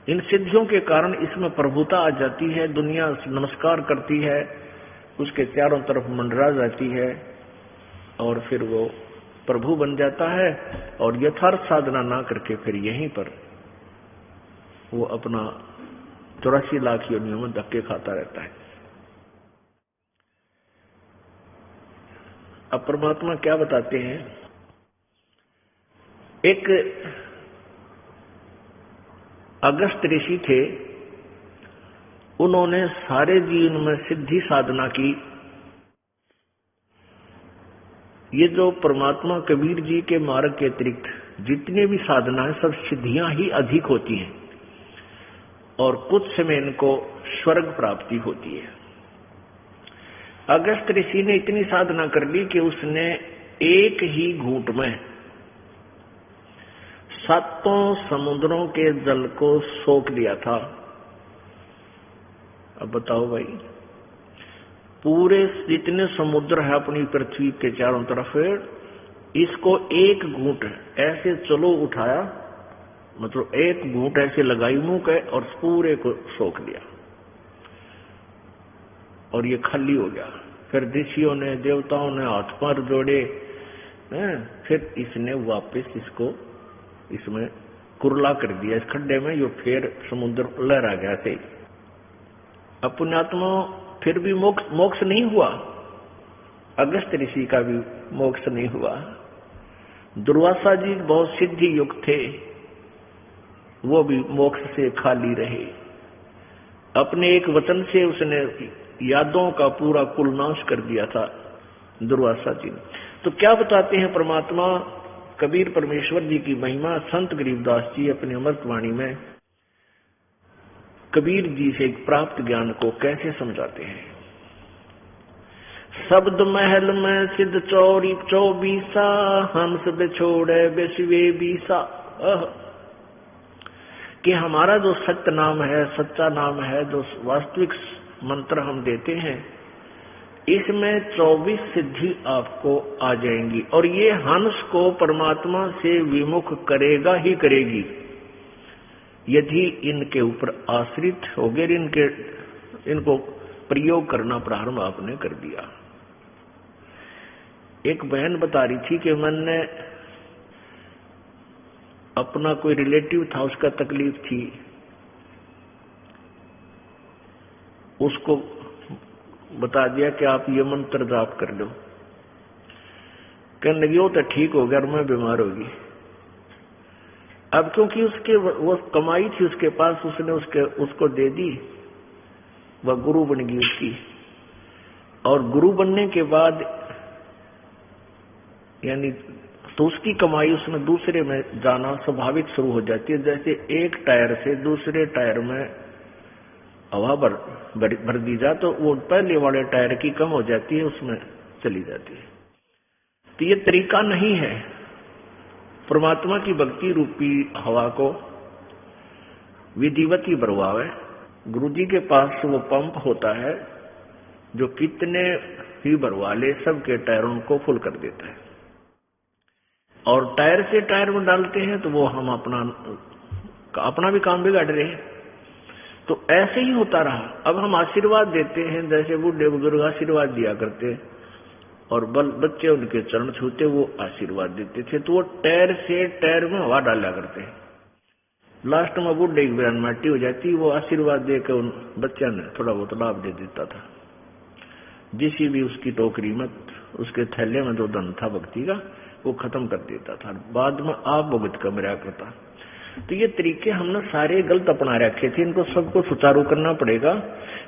इन सिद्धियों के कारण इसमें प्रभुता आ जाती है, दुनिया नमस्कार करती है, उसके चारों तरफ मंडरा जाती है और फिर वो प्रभु बन जाता है। और यथार्थ साधना ना करके फिर यहीं पर वो अपना 84 लाख योनियों में धक्के खाता रहता है। अब परमात्मा क्या बताते हैं, एक अगस्त ऋषि थे, उन्होंने सारे जीवन में सिद्धि साधना की। ये जो परमात्मा कबीर जी के मार्ग के अतिरिक्त जितने भी साधना है सब सिद्धियां ही अधिक होती हैं और कुछ समय इनको स्वर्ग प्राप्ति होती है। अगस्त ऋषि ने इतनी साधना कर ली कि उसने एक ही घूंट में 7 समुद्रों के जल को सोख लिया था। अब बताओ भाई, पूरे जितने समुद्र है अपनी पृथ्वी के चारों तरफ, इसको एक घूंट ऐसे चलो उठाया, मतलब एक घूंट ऐसे लगाई मुंह के और पूरे को सोख लिया और ये खाली हो गया। फिर ऋषियों ने देवताओं ने हाथ पैर जोड़े, फिर इसने वापस इसको इसमें कुरला कर दिया इस खड्डे में, यो फिर समुद्र लहरा गया थे। अब पुण्यात्मा फिर भी मोक्ष नहीं हुआ, अगस्त ऋषि का भी मोक्ष नहीं हुआ। दुर्वासा जी बहुत सिद्धि युक्त थे, वो भी मोक्ष से खाली रहे। अपने एक वचन से उसने यादों का पूरा कुल नाश कर दिया था दुर्वासा जी ने। तो क्या बताते हैं परमात्मा कबीर परमेश्वर जी की महिमा, संत गरीबदास जी अपनी अमृतवाणी में कबीर जी से प्राप्त ज्ञान को कैसे समझाते हैं। शब्द महल में सिद्ध चौरी 24 हंस बिछोड़े बेसवे 20 कि हमारा जो सत्य नाम है, सच्चा नाम है, जो वास्तविक मंत्र हम देते हैं, इसमें 24 सिद्धि आपको आ जाएंगी और ये हंस को परमात्मा से विमुख करेगा ही करेगी यदि इनके ऊपर आश्रित हो गए, इनको प्रयोग करना प्रारंभ आपने कर दिया। एक बहन बता रही थी कि मैंने अपना कोई रिलेटिव था, उसका तकलीफ थी, उसको बता दिया कि आप ये मंत्र जाप कर लो। कहने लगी वो तो ठीक हो गया, मैं बीमार होगी। अब क्योंकि उसके वो कमाई थी उसके पास, उसने उसको दे दी, वह गुरु बन गई उसकी। और गुरु बनने के बाद यानी तो उसकी कमाई उसने दूसरे में जाना स्वाभाविक शुरू हो जाती है। जैसे एक टायर से दूसरे टायर में हवा भर दी जा तो वो पहले वाले टायर की कम हो जाती है, उसमें चली जाती है। तो ये तरीका नहीं है। परमात्मा की भक्ति रूपी हवा को विधिवत ही भरवावे। गुरु जी के पास वो पंप होता है जो कितने ही भरवा ले सबके टायरों को फुल कर देता है। और टायर से टायर में डालते हैं तो वो हम अपना भी काम बिगाड़ रहे हैं। तो ऐसे ही होता रहा। अब हम आशीर्वाद देते हैं, जैसे बूढ़े बुजुर्ग आशीर्वाद दिया करते, और बच्चे उनके चरण छूते, वो आशीर्वाद देते थे। तो वो टैर से टैर में हवा डाला करते। लास्ट में बूढ़े की बयान माटी हो जाती, वो आशीर्वाद देकर उन बच्चा ने थोड़ा बहुत लाभ दे देता था। जिसी भी उसकी टोकरी में, उसके थैले में जो धन था भक्ति का, वो खत्म कर देता था, बाद में आप भुगत कर मरा करता। तो ये तरीके हमने सारे गलत अपना रखे थे, इनको सबको सुचारू करना पड़ेगा।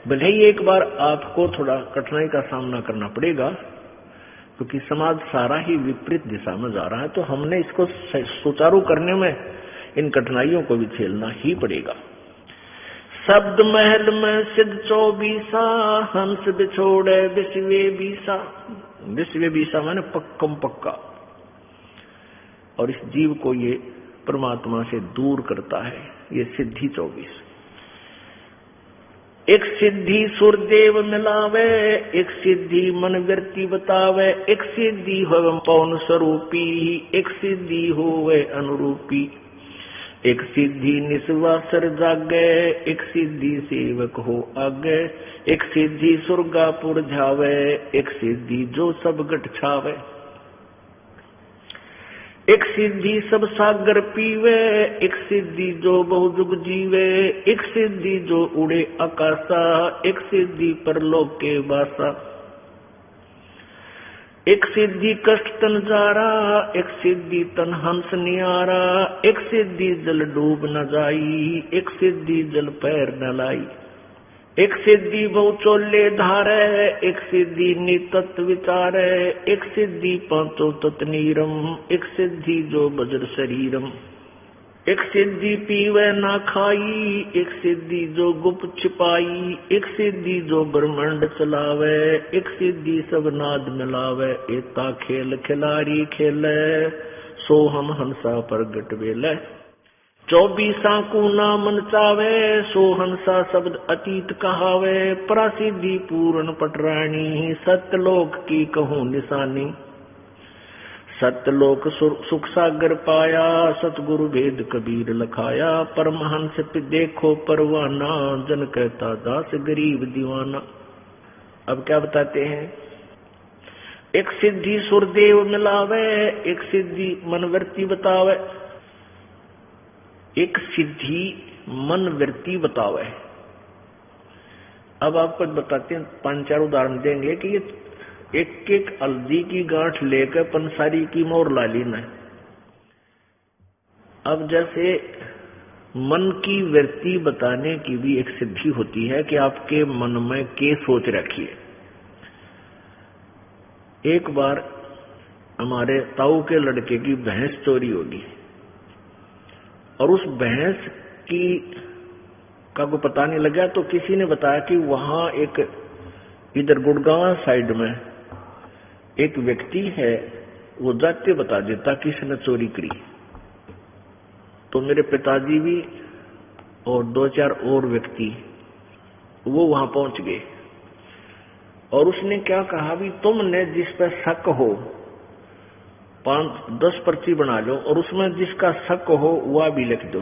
भले ही एक बार आपको थोड़ा कठिनाई का सामना करना पड़ेगा, क्योंकि समाज सारा ही विपरीत दिशा में जा रहा है, तो हमने इसको सुचारू करने में इन कठिनाइयों को भी झेलना ही पड़ेगा। शब्द महल में सिद्ध 24 हंस बिछोड़े विश्वे बीसा। विश्वे बीसा माने पक्कम पक्का, और इस जीव को ये परमात्मा से दूर करता है, ये सिद्धि 24। एक सिद्धि सुरदेव मिलावे, एक सिद्धि मन व्यक्ति बतावे, एक सिद्धि हो पौन स्वरूपी, एक सिद्धि होवे अनुरूपी, एक सिद्धि निस्वासर जागे, एक सिद्धि सेवक हो आगे, एक सिद्धि सुरगापुर जावे, एक सिद्धि जो सब गट छावे, एक सिद्धि सब सागर पीवे, एक सिद्धि जो बहुजुग जीवे, एक सिद्धि जो उड़े आकाशा, एक सिद्धि परलोक के वासा, एक सिद्धि कष्ट तन जारा, एक सिद्धि तन हंस नियारा, एक सिद्धि जल डूब न जाई, एक सिद्धि जल पैर न लाई, एक सिद्धि बहु चोले धारे, एक सिद्धि नितत्व विचारे, एक सिद्धि पांचों तत् नीरम, एक सिद्धि जो बज्र शरीरम, एक सिद्धि पीवे ना खाई, एक सिद्धि जो गुप्त छिपाई, एक सिद्धि जो ब्रह्मांड चलावे, एक सिद्धि सब नाद मिलावे, एता खेल खिलारी खेले, सो हम हंसा प्रगट वेले, 24 को ना मन चावे, सो हंसा शब्द अतीत कहावे, प्रसिद्धि पूर्ण पटरानी, सत्यलोक की कहूँ निशानी, सत्यलोक सुख सागर पाया, सतगुरु भेद कबीर लखाया, परमहंस देखो परवाना, जन कहता दास गरीब दीवाना। अब क्या बताते हैं? एक सिद्धि सुरदेव मिलावे, एक सिद्धि मनवृत्ति बतावे, एक सिद्धि मन वृत्ति बतावे। अब आपको बताते हैं, 5-4 उदाहरण देंगे कि ये एक एक हल्दी की गांठ लेकर पंसारी की मोर ला ली न। अब जैसे मन की वृत्ति बताने की भी एक सिद्धि होती है कि आपके मन में क्या सोच रखी है। एक बार हमारे ताऊ के लड़के की भैंस चोरी होगी, और उस भैंस की का को पता नहीं लगा, तो किसी ने बताया कि वहां एक इधर गुड़गांव साइड में एक व्यक्ति है, वो जाते बता देता किसने चोरी करी। तो मेरे पिताजी भी और 2-4 और व्यक्ति वो वहां पहुंच गए, और उसने क्या कहा भी तुमने जिस पर शक हो 5-10 पर्ची बना लो, और उसमें जिसका शक हो वह भी लिख दो।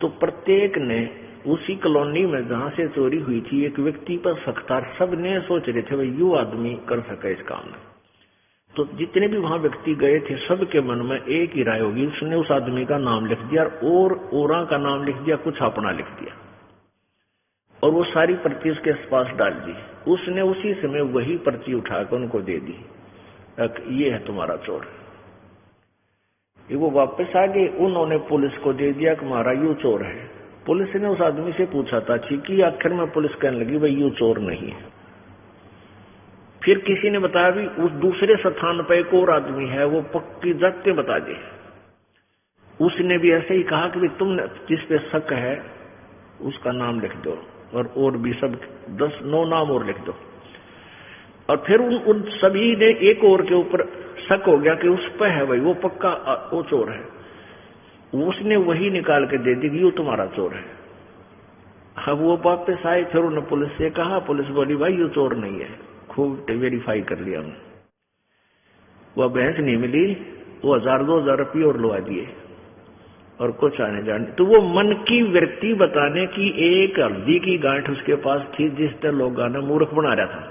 तो प्रत्येक ने उसी कॉलोनी में जहां से चोरी हुई थी एक व्यक्ति पर शक था। सब ने सोच रहे थे भाई यू आदमी कर सके इस काम में। तो जितने भी वहां व्यक्ति गए थे सबके मन में एक ही राय होगी, उसने उस आदमी का नाम लिख दिया और औरा का नाम लिख दिया, कुछ अपना लिख दिया, और वो सारी पर्ची उसके पास डाल दी। उसने उसी समय वही पर्ची उठाकर उनको दे दी, ये है तुम्हारा चोर। वो वापस आ गए, उन्होंने पुलिस को दे दिया कि हमारा यू चोर है। पुलिस ने उस आदमी से पूछा था कि आखिर में पुलिस कहने लगी भाई यू चोर नहीं है। फिर किसी ने बताया भी उस दूसरे स्थान पर एक और आदमी है, वो पक्की जाते बता दे। उसने भी ऐसे ही कहा कि तुमने जिस पे शक है उसका नाम लिख दो, और भी सब 10-9 नाम और लिख दो। और फिर उन सभी ने एक और के ऊपर शक हो गया कि उस पर है भाई वो पक्का वो चोर है। उसने वही निकाल के दे दी कि ये तुम्हारा चोर है। अब वो वापस आए, फिर उन्होंने पुलिस से कहा, पुलिस बोली भाई ये चोर नहीं है। खूब वेरीफाई कर लिया हमने, वह भैंस नहीं मिली, वो 1000-2000 रुपये और लुआ दिए और कुछ आने जाने। तो वो मन की वृत्ति बताने की एक हल्दी की गांठ उसके पास थी जिससे लोग गाना मूर्ख बना रहा था।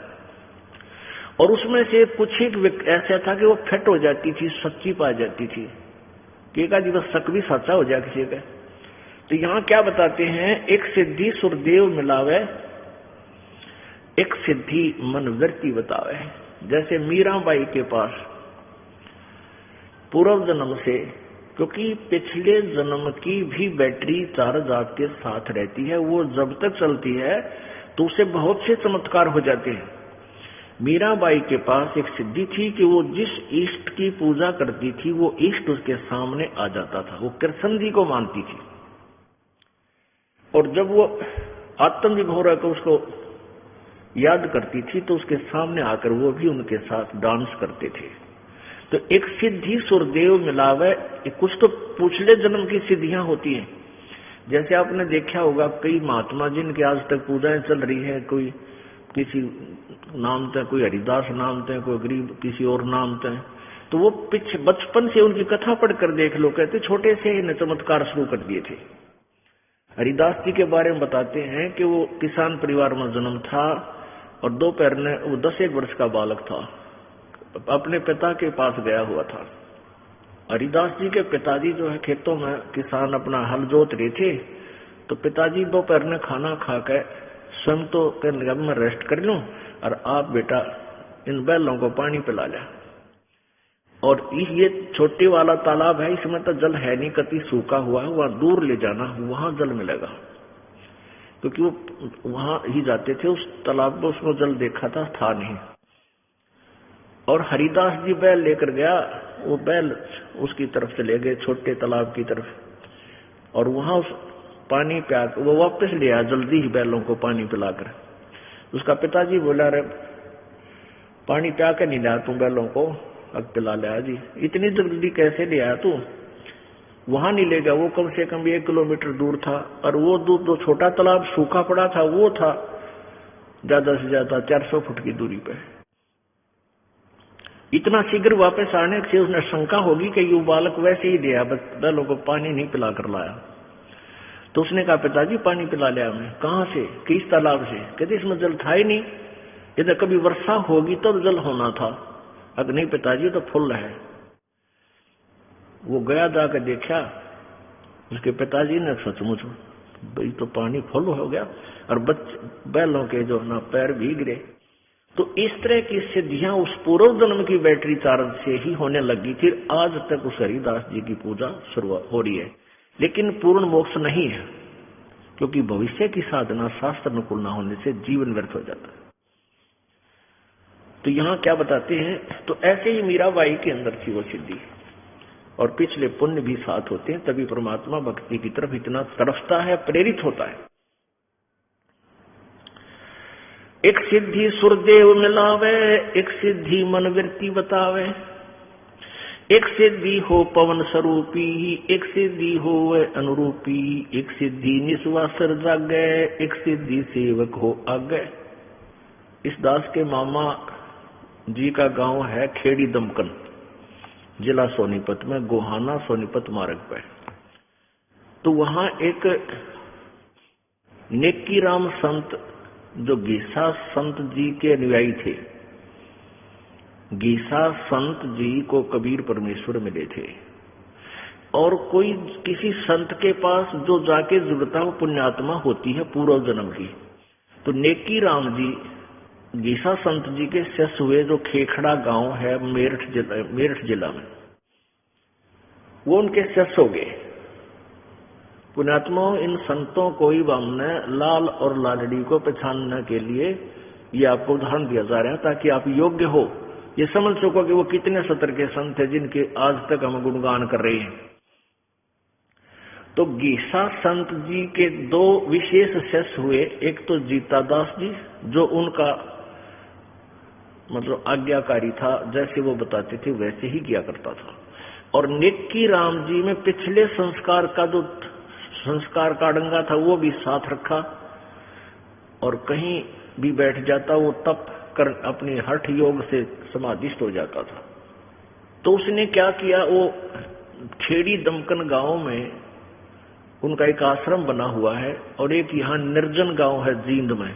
और उसमें से कुछ एक ऐसा था कि वो फिट हो जाती थी, सच्ची पा जाती थी कि एक आदि बस शक भी सच्चा हो जाए किसी का। तो यहां क्या बताते हैं, एक सिद्धि सुरदेव मिलावे, एक सिद्धि मन वृत्ति बतावे। जैसे मीराबाई के पास पूर्व जन्म से, क्योंकि पिछले जन्म की भी बैटरी चार्ज आपके साथ रहती है, वो जब तक चलती है तो उसे बहुत से चमत्कार हो जाते हैं। मीराबाई के पास एक सिद्धि थी कि वो जिस इष्ट की पूजा करती थी वो इष्ट उसके सामने आ जाता था। वो कृष्ण जी को मानती थी और जब वो आत्मविभोर होकर उसको याद करती थी तो उसके सामने आकर वो भी उनके साथ डांस करते थे। तो एक सिद्धि सुरदेव मिलावे, कुछ तो पिछले जन्म की सिद्धियां होती हैं। जैसे आपने देखा होगा कई महात्मा जिनके आज तक पूजाएं चल रही है, कोई किसी नाम थे, कोई हरिदास नाम थे, कोई गरीब किसी और नाम थे, तो वो बचपन से उनकी कथा पढ़कर देख लो, कहते छोटे से ही चमत्कार शुरू कर दिए थे। हरिदास जी के बारे में बताते हैं कि वो किसान परिवार में जन्म था और दोपहर में वो 10-1 वर्ष का बालक था, अपने पिता के पास गया हुआ था। हरिदास जी के पिताजी जो है खेतों में किसान अपना हल जोत रहे थे, तो पिताजी दोपहर में खाना खाकर स्वयं तो कहने लगा मैं रेस्ट कर लूं और आप बेटा इन बैलों को पानी पिला लिया। और ये छोटे वाला तालाब है, इसमें तो जल है नहीं, कति सूखा हुआ है, वहां दूर ले जाना, वहां जल मिलेगा, क्योंकि वो वहां ही जाते थे उस तालाब में, उसमें जल देखा था नहीं। और हरिदास जी बैल लेकर गया, वो बैल उसकी तरफ से ले गए छोटे तालाब की तरफ, और वहां उस पानी प्या वो वापस ले आया जल्दी ही बैलों को पानी पिलाकर। उसका पिताजी बोला अरे पानी प्या के नहीं लाया तू बैलों को, अब पिला लिया जी, इतनी जल्दी कैसे ले आया तू? वहां नहीं ले गया, वो कम से कम 1 किलोमीटर दूर था, और वो दूर जो छोटा तालाब सूखा पड़ा था वो था ज्यादा से ज्यादा 400 फुट की दूरी पे। इतना शीघ्र वापस आने से उसने शंका होगी कि ये बालक वैसे ही लिया, बस बैलों को पानी नहीं पिला कर लाया। तो उसने कहा पिताजी पानी पिला लिया मैं। कहां से? किस तालाब से? कहते इसमें जल था ही नहीं, यदि कभी वर्षा होगी तब जल होना था, अगर नहीं पिताजी तो फुल है। वो गया जाकर देखा, उसके पिताजी ने सचमुच भाई तो पानी फुल हो गया और बैलों के जो ना पैर भीग रहे। तो इस तरह की सिद्धियां उस पूर्व जन्म की बैटरी चार्ज से ही होने लगी थी। आज तक उस हरिदास जी की पूजा शुरू हो रही है, लेकिन पूर्ण मोक्ष नहीं है, क्योंकि भविष्य की साधना शास्त्र अनुकूल न होने से जीवन व्यर्थ हो जाता है। तो यहां क्या बताते हैं, तो ऐसे ही मीराबाई के अंदर थी वो सिद्धि, और पिछले पुण्य भी साथ होते हैं, तभी परमात्मा भक्ति की तरफ इतना तरसता है, प्रेरित होता है। एक सिद्धि सुरदेव मिलावे, एक सिद्धि मन वृत्ति बतावे, एक सिद्धि हो पवन स्वरूपी, एक सिद्धि हो अनुरूपी, एक सिद्धि निस्वासर जागे, एक सिद्धि सेवक हो आगे। इस दास के मामा जी का गांव है खेड़ी दमकन, जिला सोनीपत में, गोहाना सोनीपत मार्ग पर। तो वहां एक नेकी राम संत जो गीसा संत जी के अनुयायी थे, गीसा संत जी को कबीर परमेश्वर मिले थे, और कोई किसी संत के पास जो जाके जुड़ता वो पुण्यात्मा होती है पूर्व जन्म की। तो नेकी राम जी गीसा संत जी के शिष्य हुए, जो खेखड़ा गांव है मेरठ जिला में, वो उनके शिष्य हो गए। पुण्यात्माओं, इन संतों को ही हमने लाल और लालड़ी को पहचानने के लिए ये आपको उदाहरण दिया जा रहा है, ताकि आप योग्य हो, ये समझ सको कि वो कितने सतर के संत है जिनके आज तक हम गुणगान कर रहे हैं। तो गीसा संत जी के 2 विशेष शिष्य हुए, एक तो जीतादास जी जो उनका मतलब आज्ञाकारी था, जैसे वो बताते थे वैसे ही किया करता था, और नेकी राम जी में पिछले संस्कार का जो संस्कार का डंगा था वो भी साथ रखा, और कहीं भी बैठ जाता वो तप कर अपनी हठ योग से समाधिस्थ हो जाता था। तो उसने क्या किया, वो खेड़ी दमकन गांव में उनका एक आश्रम बना हुआ है, और एक यहाँ निर्जन गांव है जींद में,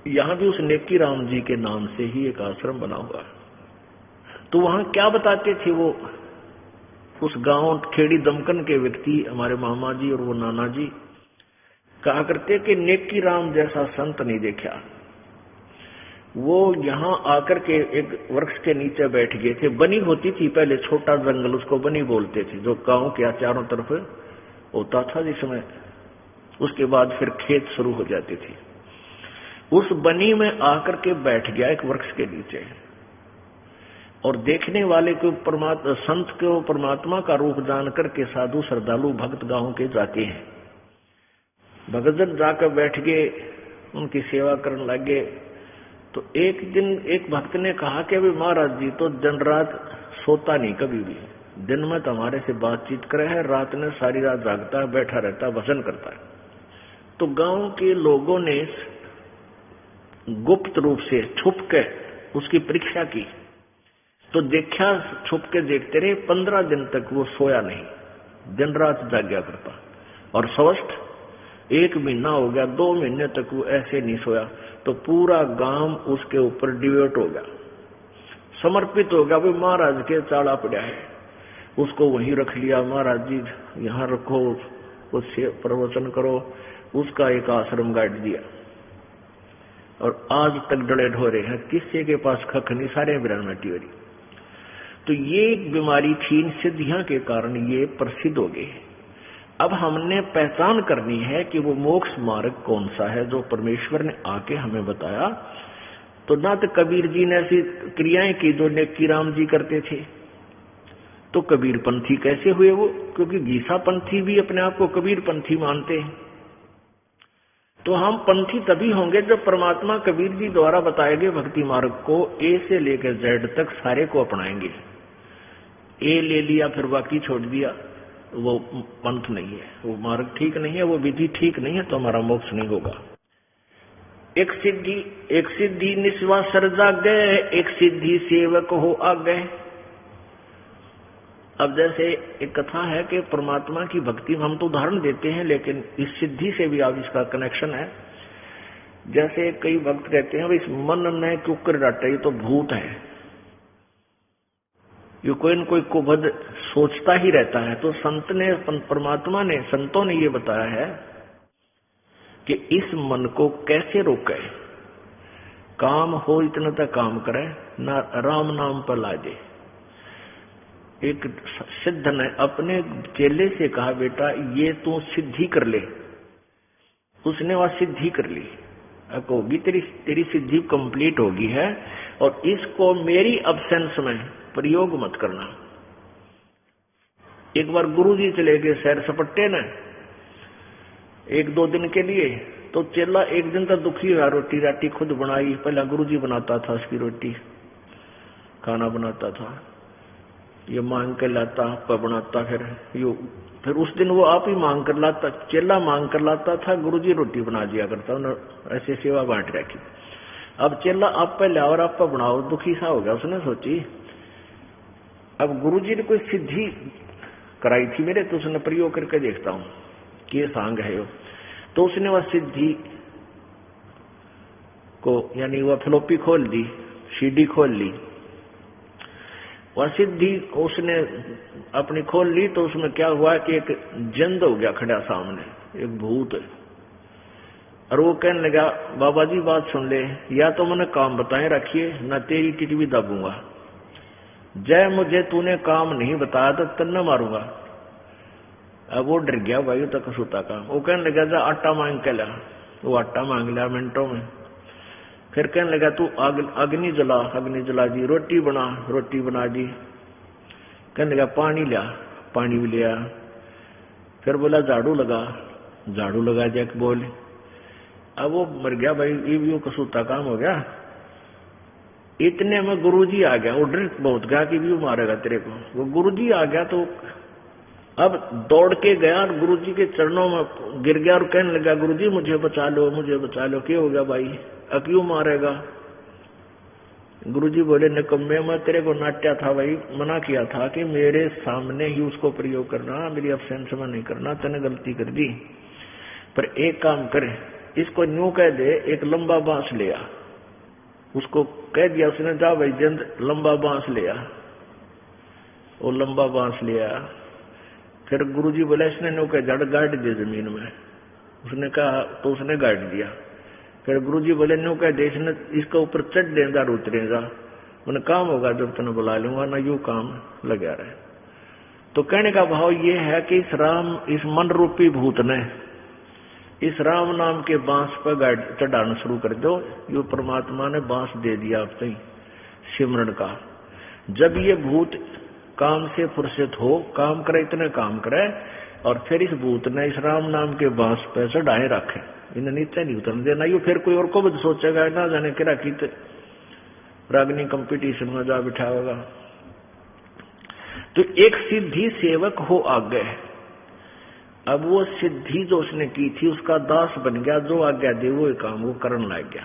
यहां भी उस नेकी राम जी के नाम से ही एक आश्रम बना हुआ है। तो वहां क्या बताते थे वो उस गांव खेड़ी दमकन के व्यक्ति, हमारे मामा जी और वो नाना जी कहा करते कि नेकी राम जैसा संत नहीं देखा। वो यहाँ आकर के एक वृक्ष के नीचे बैठ गए थे। बनी होती थी पहले, छोटा जंगल, उसको बनी बोलते थे, जो गांव के चारों तरफ होता था जिसमें, उसके बाद फिर खेत शुरू हो जाते थे। उस बनी में आकर के बैठ गया एक वृक्ष के नीचे, और देखने वाले को संत को परमात्मा का रूप जान करके साधु श्रद्धालु भक्त गांव के जाते हैं। भगतजन जाकर बैठ गए, उनकी सेवा करने लगे। तो एक दिन एक भक्त ने कहा कि अभी महाराज जी तो दिन रात सोता नहीं कभी भी, दिन में तो हमारे से बातचीत करे है, रात में सारी रात जागता है, बैठा रहता है, भजन करता है। तो गांव के लोगों ने गुप्त रूप से छुप के उसकी परीक्षा की, तो देखा, छुप के देखते रहे, 15 दिन तक वो सोया नहीं, दिन रात जाग्या करता। और स्वस्थ 1 महीना हो गया, 2 महीने तक वो ऐसे नहीं सोया। तो पूरा गांव उसके ऊपर डिवोट हो गया, समर्पित हो गया। भाई महाराज के चाड़ा पड़ा है, उसको वहीं रख लिया, महाराज जी यहाँ रखो, उससे प्रवचन करो, उसका एक आश्रम गाड़ दिया। और आज तक डड़े ढोरे हैं, किसी के पास खख नहीं, सारे बिरान मटी हो रही। तो ये एक बीमारी थी, इन सिद्धियां के कारण ये प्रसिद्ध हो गए। अब हमने पहचान करनी है कि वो मोक्ष मार्ग कौन सा है जो परमेश्वर ने आके हमें बताया। तो ना तो कबीर जी ने ऐसी क्रियाएं की जो नेकी राम जी करते थे, तो कबीर पंथी कैसे हुए वो? क्योंकि गीसा पंथी भी अपने आप को कबीर पंथी मानते हैं। तो हम पंथी तभी होंगे जब परमात्मा कबीर जी द्वारा बताए गए भक्ति मार्ग को ए से लेकर जेड तक सारे को अपनाएंगे। ए ले लिया फिर बाकी छोड़ दिया, वो पंथ नहीं है, वो मार्ग ठीक नहीं है, वो विधि ठीक नहीं है, तो हमारा मोक्ष नहीं होगा। एक सिद्धि निस्वा सर जागे, एक सिद्धि सेवक हो आगे। अब जैसे एक कथा है कि परमात्मा की भक्ति, हम तो उदाहरण देते हैं, लेकिन इस सिद्धि से भी आप इसका कनेक्शन है। जैसे कई भक्त कहते हैं इस मन ने क्यों कर डाटा, ये तो भूत है, ये कोई न कोई कुबद सोचता ही रहता है। तो संत ने, परमात्मा ने, संतों ने ये बताया है कि इस मन को कैसे रोके। काम हो इतना तक काम करे, ना राम नाम पर लाजे। एक सिद्ध ने अपने चेले से कहा, बेटा ये तू सिद्धि कर ले। उसने वह सिद्धि कर ली। अब होगी तेरी सिद्धि कंप्लीट होगी है, और इसको मेरी अब्सेंस में प्रयोग मत करना। एक बार गुरुजी चले गए सैर सपट्टे न 1-2 दिन के लिए। तो चेला एक दिन तक दुखी हुआ, रोटी राटी खुद बनाई। पहला गुरुजी बनाता था उसकी रोटी, खाना बनाता था, ये मांग कर लाता, आपका बनाता, फिर उस दिन वो आप ही मांग कर लाता, चेला मांग कर लाता था, गुरुजी रोटी बना दिया करता, उन्होंने ऐसे सेवा बांट रखी। अब चेला आप पे लाओ और आप पे बनाओ, दुखी सा हो गया। उसने सोची अब गुरुजी ने कोई सिद्धि कराई थी मेरे, तो उसने प्रयोग करके देखता हूं कि ये सांग है। तो उसने वह सिद्धि को, यानी वह फ्लोपी खोल दी, सीडी खोल ली, वह सिद्धि उसने अपनी खोल ली। तो उसमें क्या हुआ कि एक जंद हो गया खड़ा सामने, एक भूत। और वो कहने लगा, बाबा जी बात सुन ले, या तो मैंने काम बताए रखिए, न तेरी टिटवी दाबूंगा। जय मुझे तूने काम नहीं बताया तो तन्ना मारूंगा। अब वो डर गया भाई, तो कसूता का। वो कहने लगा, जा आटा मांग के ला। वो आटा मांग लिया मिनटों में। फिर कहने लगा, तू अग्नि जला दी, रोटी बना दी। कहने लगा, पानी लिया, पानी भी लिया। फिर बोला, झाड़ू लगा जैक बोल। अब वो मर गया भाई, ये भी कसूता काम हो गया। इतने में गुरुजी आ गया, वो डर बहुत गया कि भी मारेगा तेरे को। वो गुरुजी आ गया तो अब दौड़ के गया और गुरुजी के चरणों में गिर गया और कहने लगा, गुरुजी मुझे बचा लो, क्या हो गया भाई, अब क्यों मारेगा? गुरुजी बोले, निकम्मे मैं तेरे को नाट्या था भाई, मना किया था कि मेरे सामने ही उसको प्रयोग करना, मेरी अब्सेंस में नहीं करना, तूने गलती कर दी। पर एक काम कर, इसको न्यू कह दे, एक लंबा बांस ले आ। उसको कह दिया उसने, जा भाई जंद लंबा बांस ले आ। वो लंबा बांस लिया। फिर गुरुजी बोले इसने न्यू कह जड़ गाड़ दे जमीन में। उसने कहा, तो उसने गाड़ दिया। फिर गुरुजी बोले न्यू कह दे इसने इसके ऊपर चढ़ देगा उतरेगा, उन्हें काम होगा जब तुमने बुला लूंगा ना, यू काम लगा रहे। तो कहने का भाव ये है कि इस मन रूपी भूत ने इस राम नाम के बांस पर चढ़ाना शुरू कर दो। यो परमात्मा ने बांस दे दिया आप तक सिमरन का। जब ये भूत काम से फुर्सत हो, काम करे, इतने काम करे, और फिर इस भूत ने इस राम नाम के बांस पे चढ़ाए रखे, इन्हें नीचे नहीं उतरने देना। यो फिर कोई और को भी सोचेगा ना जाने कि राखी रागनी कंपटीशन में जा बिठा होगा। तो एक सिद्धि सेवक हो आगे। अब वो सिद्धि जो उसने की थी उसका दास बन गया, जो आज्ञा दे वो काम वो करने लग गया।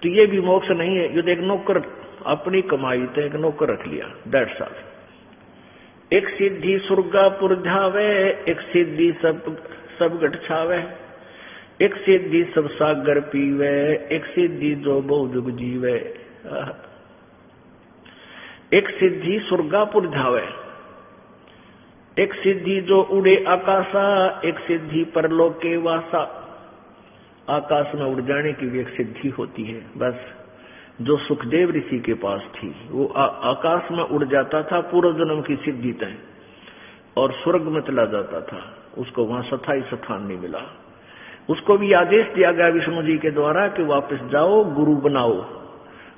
तो ये भी मोक्ष नहीं है। ये एक नौकर अपनी कमाई तो एक नौकर रख लिया, दैट्स ऑल। एक सिद्धि सुर्गापुर जावे, एक सिद्धि सब गठ छावे, एक सिद्धि सब सागर पीवे, एक सिद्धि जो बहु जुग जीवे। एक सिद्धि सुर्गापुर जावे, एक सिद्धि जो उड़े आकाशा, एक सिद्धि परलोक के वासा। आकाश में उड़ जाने की भी एक सिद्धि होती है। बस जो सुखदेव ऋषि के पास थी वो आकाश में उड़ जाता था, पूर्व जन्म की सिद्धि तय, और स्वर्ग में चला जाता था। उसको वहां स्थायी स्थान नहीं मिला। उसको भी आदेश दिया गया विष्णु जी के द्वारा कि वापस जाओ, गुरु बनाओ,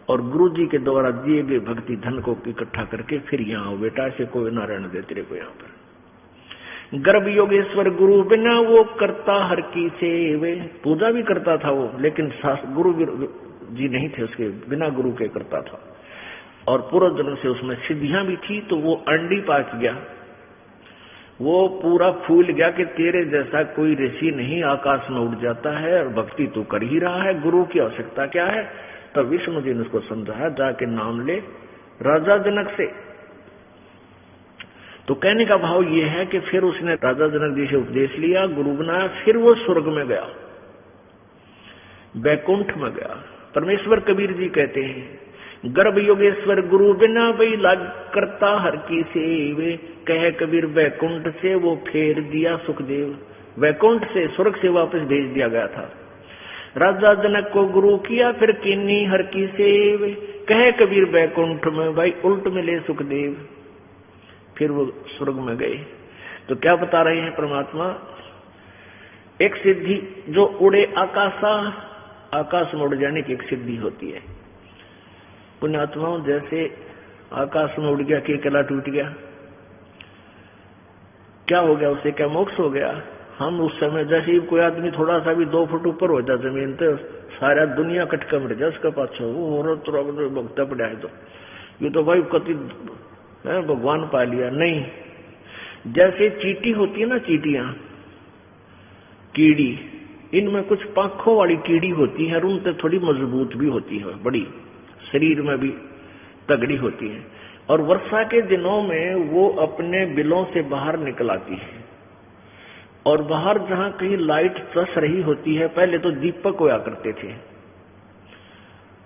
और गुरु जी के द्वारा दिए गए भक्ति धन को इकट्ठा करके फिर यहाँ आओ बेटा, ऐसे कोई ना रहने दे तेरे को यहाँ पर। गर्भ योगेश्वर गुरु बिना वो करता हर की सेवे। पूजा भी करता था वो, लेकिन गुरु जी नहीं थे उसके, बिना गुरु के करता था। और पूर्व जन्म से उसमें सिद्धियां भी थी, तो वो अंडी पाक गया, वो पूरा फूल गया कि तेरे जैसा कोई ऋषि नहीं आकाश में उड़ जाता है और भक्ति तो कर ही रहा है, गुरु की आवश्यकता क्या है। तब विष्णु जी ने उसको समझाया, जाके नाम ले राजा जनक से। तो कहने का भाव ये है कि फिर उसने राजा जनक जी से उपदेश लिया, गुरु बनाया, फिर वो स्वर्ग में गया, बैकुंठ में गया। परमेश्वर कबीर जी कहते हैं, गर्भ योगेश्वर गुरु बिना भई लाग करता हर की सेवे। कहे कबीर बैकुंठ से वो फेर दिया सुखदेव। बैकुंठ से स्वर्ग से वापस भेज दिया गया था। राजा जनक को गुरु किया फिर कीनी हर की सेवे। कहे कबीर बैकुंठ में भाई उल्ट मिले सुखदेव। फिर वो स्वर्ग में गए। तो क्या बता रहे हैं परमात्मा, एक सिद्धि जो उड़े आकाशा, आकाश में उड़ जाने की एक सिद्धि होती है। पुण्यात्माओं जैसे आकाश में उड़ गया, केकला टूट गया, क्या हो गया उसे, क्या मोक्ष हो गया। हम उस समय जैसे ही कोई आदमी थोड़ा सा भी 2 फुट ऊपर हो जाए जमीन तो सारा दुनिया कटका मर जाए उसका पाछा, वो हो तो भगता पड़ा है। तो ये तो भाई कति भगवान पा लिया, नहीं। जैसे चींटी होती है ना, चींटियां, कीड़ी, इनमें कुछ पाखों वाली कीड़ी होती है और उनसे थोड़ी मजबूत भी होती है, बड़ी शरीर में भी तगड़ी होती है। और वर्षा के दिनों में वो अपने बिलों से बाहर निकल आती है, और बाहर जहां कहीं लाइट चस रही होती है, पहले तो दीपक होया करते थे,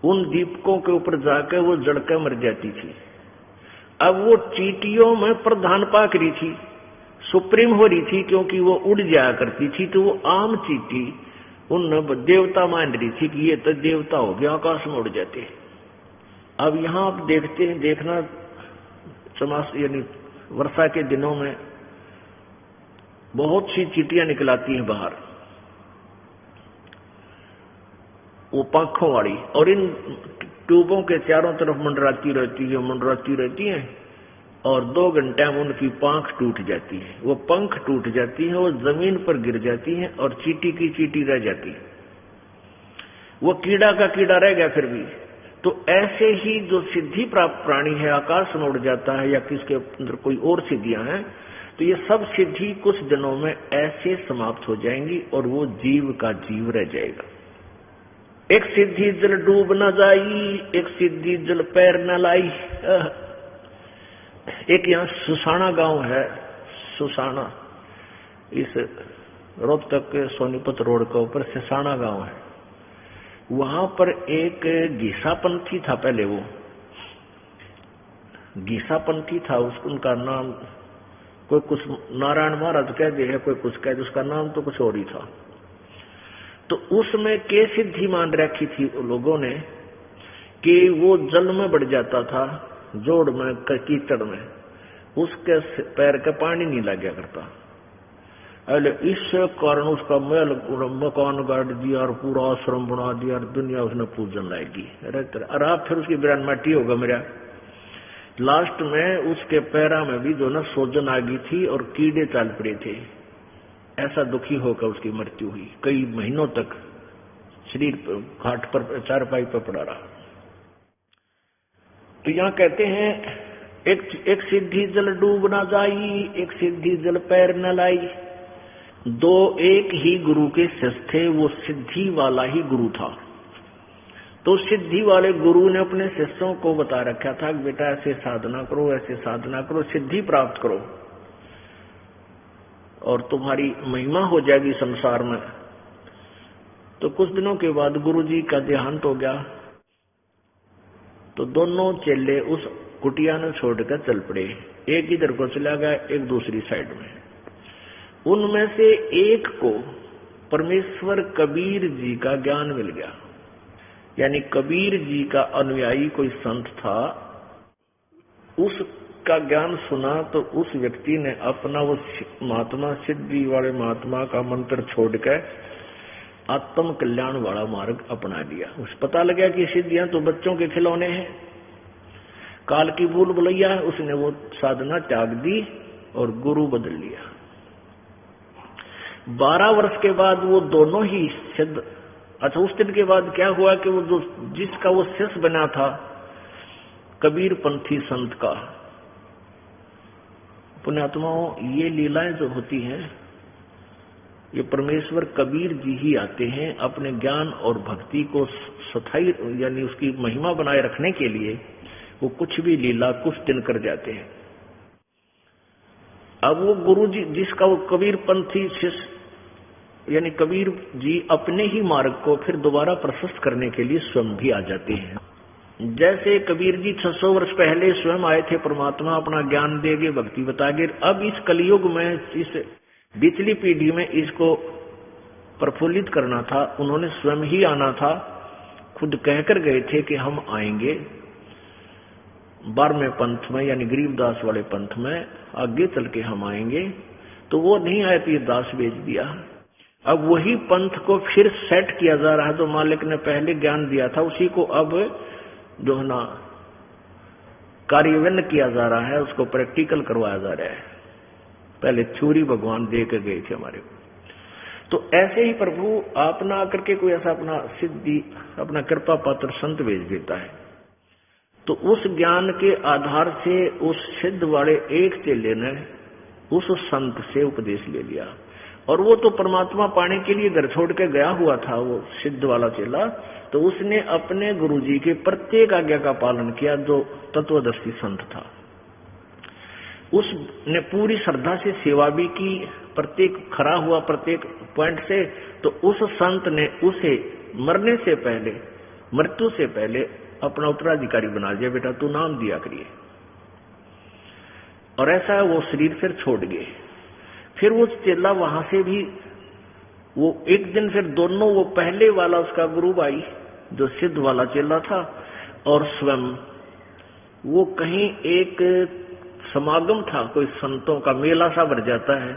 उन दीपकों के ऊपर जाकर वो जड़कर मर जाती थी। अब वो चींटियों में प्रधान पाक रही थी, सुप्रीम हो रही थी, क्योंकि वो उड़ जाया करती थी। तो वो आम चींटी उन देवता मान रही थी कि ये तो देवता हो गया, आकाश में उड़ जाते। अब यहां आप देखते हैं, देखना चमास यानी वर्षा के दिनों में बहुत सी चींटियां निकल आती हैं बाहर, वो पंखों वाली, और इन ट्यूबों के चारों तरफ मंडराती रहती है, और 2 घंटे में उनकी पंख टूट जाती है, वो पंख टूट जाती है, वो जमीन पर गिर जाती है और चींटी की चींटी रह जाती है, वो कीड़ा का कीड़ा रह गया फिर भी। तो ऐसे ही जो सिद्धि प्राप्त प्राणी है आकाश में उड़ जाता है, या किसके अंदर कोई और सिद्धियां हैं, तो ये सब सिद्धि कुछ दिनों में ऐसे समाप्त हो जाएंगी और वो जीव का जीव रह जाएगा। एक सिद्धि जल डूब न जाई, एक सिद्धि जल पैर न लाई। एक यहाँ सुसाना गांव है, सुसाना, इस रोहतक के सोनीपत रोड के ऊपर सिसाना गांव है। वहां पर एक गीसापंथी था, पहले वो गीसापंथी था, उनका नाम कोई कुछ नारायण महाराज कह दे है, कोई कुछ कह दे, उसका नाम तो कुछ और ही था। तो उसमें के सिद्धि मान रखी थी लोगों ने कि वो जल में बढ़ जाता था, जोड़ में, कीचड़ में, उसके पैर का पानी नहीं लग गया करता। अरे इस कारण उसका महल मकान गाड़ दिया और पूरा आश्रम बना दिया और दुनिया उसने पूजन लाएगी। अरे आप फिर उसकी बिरान माटी होगा मेरा। लास्ट में उसके पैरा में भी जो ना सोजन आ गई थी और कीड़े चल पड़े थे। ऐसा दुखी होकर उसकी मृत्यु हुई। कई महीनों तक शरीर घाट पर चारपाई पर पड़ा रहा। तो यहाँ कहते हैं एक सिद्धि जल डूब ना जाई, एक सिद्धि जल पैर न लाई। दो एक ही गुरु के शिष्य थे, वो सिद्धि वाला ही गुरु था। तो सिद्धि वाले गुरु ने अपने शिष्यों को बता रखा था कि बेटा ऐसे साधना करो, ऐसे साधना करो, सिद्धि प्राप्त करो और तुम्हारी महिमा हो जाएगी संसार में। तो कुछ दिनों के बाद गुरु जी का देहांत हो गया। तो दोनों चेले उस कुटिया ने छोड़कर चल पड़े। एक इधर को चला गया, एक दूसरी साइड में। उनमें से एक को परमेश्वर कबीर जी का ज्ञान मिल गया। यानी कबीर जी का अनुयायी कोई संत था, उसका ज्ञान सुना तो उस व्यक्ति ने अपना वो महात्मा, सिद्धि वाले महात्मा का मंत्र छोड़कर आत्म कल्याण वाला मार्ग अपना लिया। उसे पता लगा कि सिद्धियां तो बच्चों के खिलौने हैं, काल की भूल भुलैया है। उसने वो साधना त्याग दी और गुरु बदल लिया। 12 वर्ष के बाद वो दोनों ही सिद्ध। अच्छा, उस दिन के बाद क्या हुआ कि वो जो जिसका वो शिष्य बना था कबीर पंथी संत का, पुण्यात्माओं, ये लीलाएं जो होती हैं ये परमेश्वर कबीर जी ही आते हैं अपने ज्ञान और भक्ति को स्थायी यानी उसकी महिमा बनाए रखने के लिए। वो कुछ भी लीला कुछ दिन कर जाते हैं। अब वो गुरु जी जिसका वो कबीर पंथी शिष्य यानी कबीर जी अपने ही मार्ग को फिर दोबारा प्रशस्त करने के लिए स्वयं भी आ जाते हैं। जैसे कबीर जी 600 वर्ष पहले स्वयं आए थे, परमात्मा अपना ज्ञान देगे, भक्ति बतागे। अब इस कलयुग में, इस बीचली पीढ़ी में इसको प्रफुल्लित करना था। उन्होंने स्वयं ही आना था, खुद कहकर गए थे कि हम आएंगे 12वें पंथ में यानी गरीबदास वाले पंथ में, आगे चल के हम आएंगे। तो वो नहीं आए तो ये दास बेच दिया। अब वही पंथ को फिर सेट किया जा रहा है। जो मालिक ने पहले ज्ञान दिया था उसी को अब जो है ना कार्यान्वयन किया जा रहा है, उसको प्रैक्टिकल करवाया जा रहा है। पहले थ्योरी भगवान दे के गए थे हमारे को। तो ऐसे ही प्रभु आप ना आकर के कोई ऐसा अपना सिद्धि, अपना कृपा पात्र संत भेज देता है। तो उस ज्ञान के आधार से उस सिद्ध वाले एक चेले ने उस संत से उपदेश ले लिया। और वो तो परमात्मा पाने के लिए घर छोड़ के गया हुआ था, वो सिद्ध वाला चेला। तो उसने अपने गुरुजी के प्रत्येक आज्ञा का पालन किया, जो तत्वदर्शी संत था। उसने पूरी श्रद्धा से सेवा भी की, प्रत्येक खड़ा हुआ प्रत्येक पॉइंट से। तो उस संत ने उसे मरने से पहले, मृत्यु से पहले अपना उत्तराधिकारी बना दिया, बेटा तू नाम दिया करिए। और ऐसा वो शरीर फिर छोड़ गए। फिर वो चेला वहां से भी वो एक दिन फिर दोनों, वो पहले वाला उसका गुरु भाई जो सिद्ध वाला चेला था और स्वयं, वो कहीं एक समागम था, कोई संतों का मेला सा भर जाता है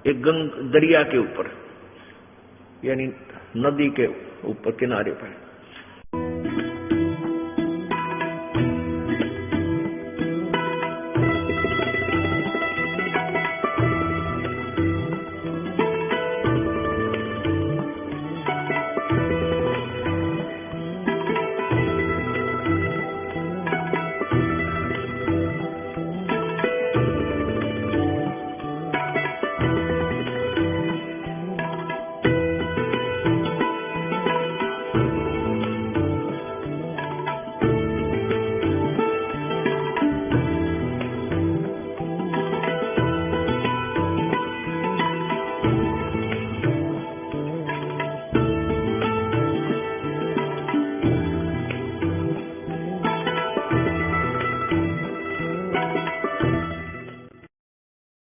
एक दरिया के ऊपर यानी नदी के ऊपर किनारे पर।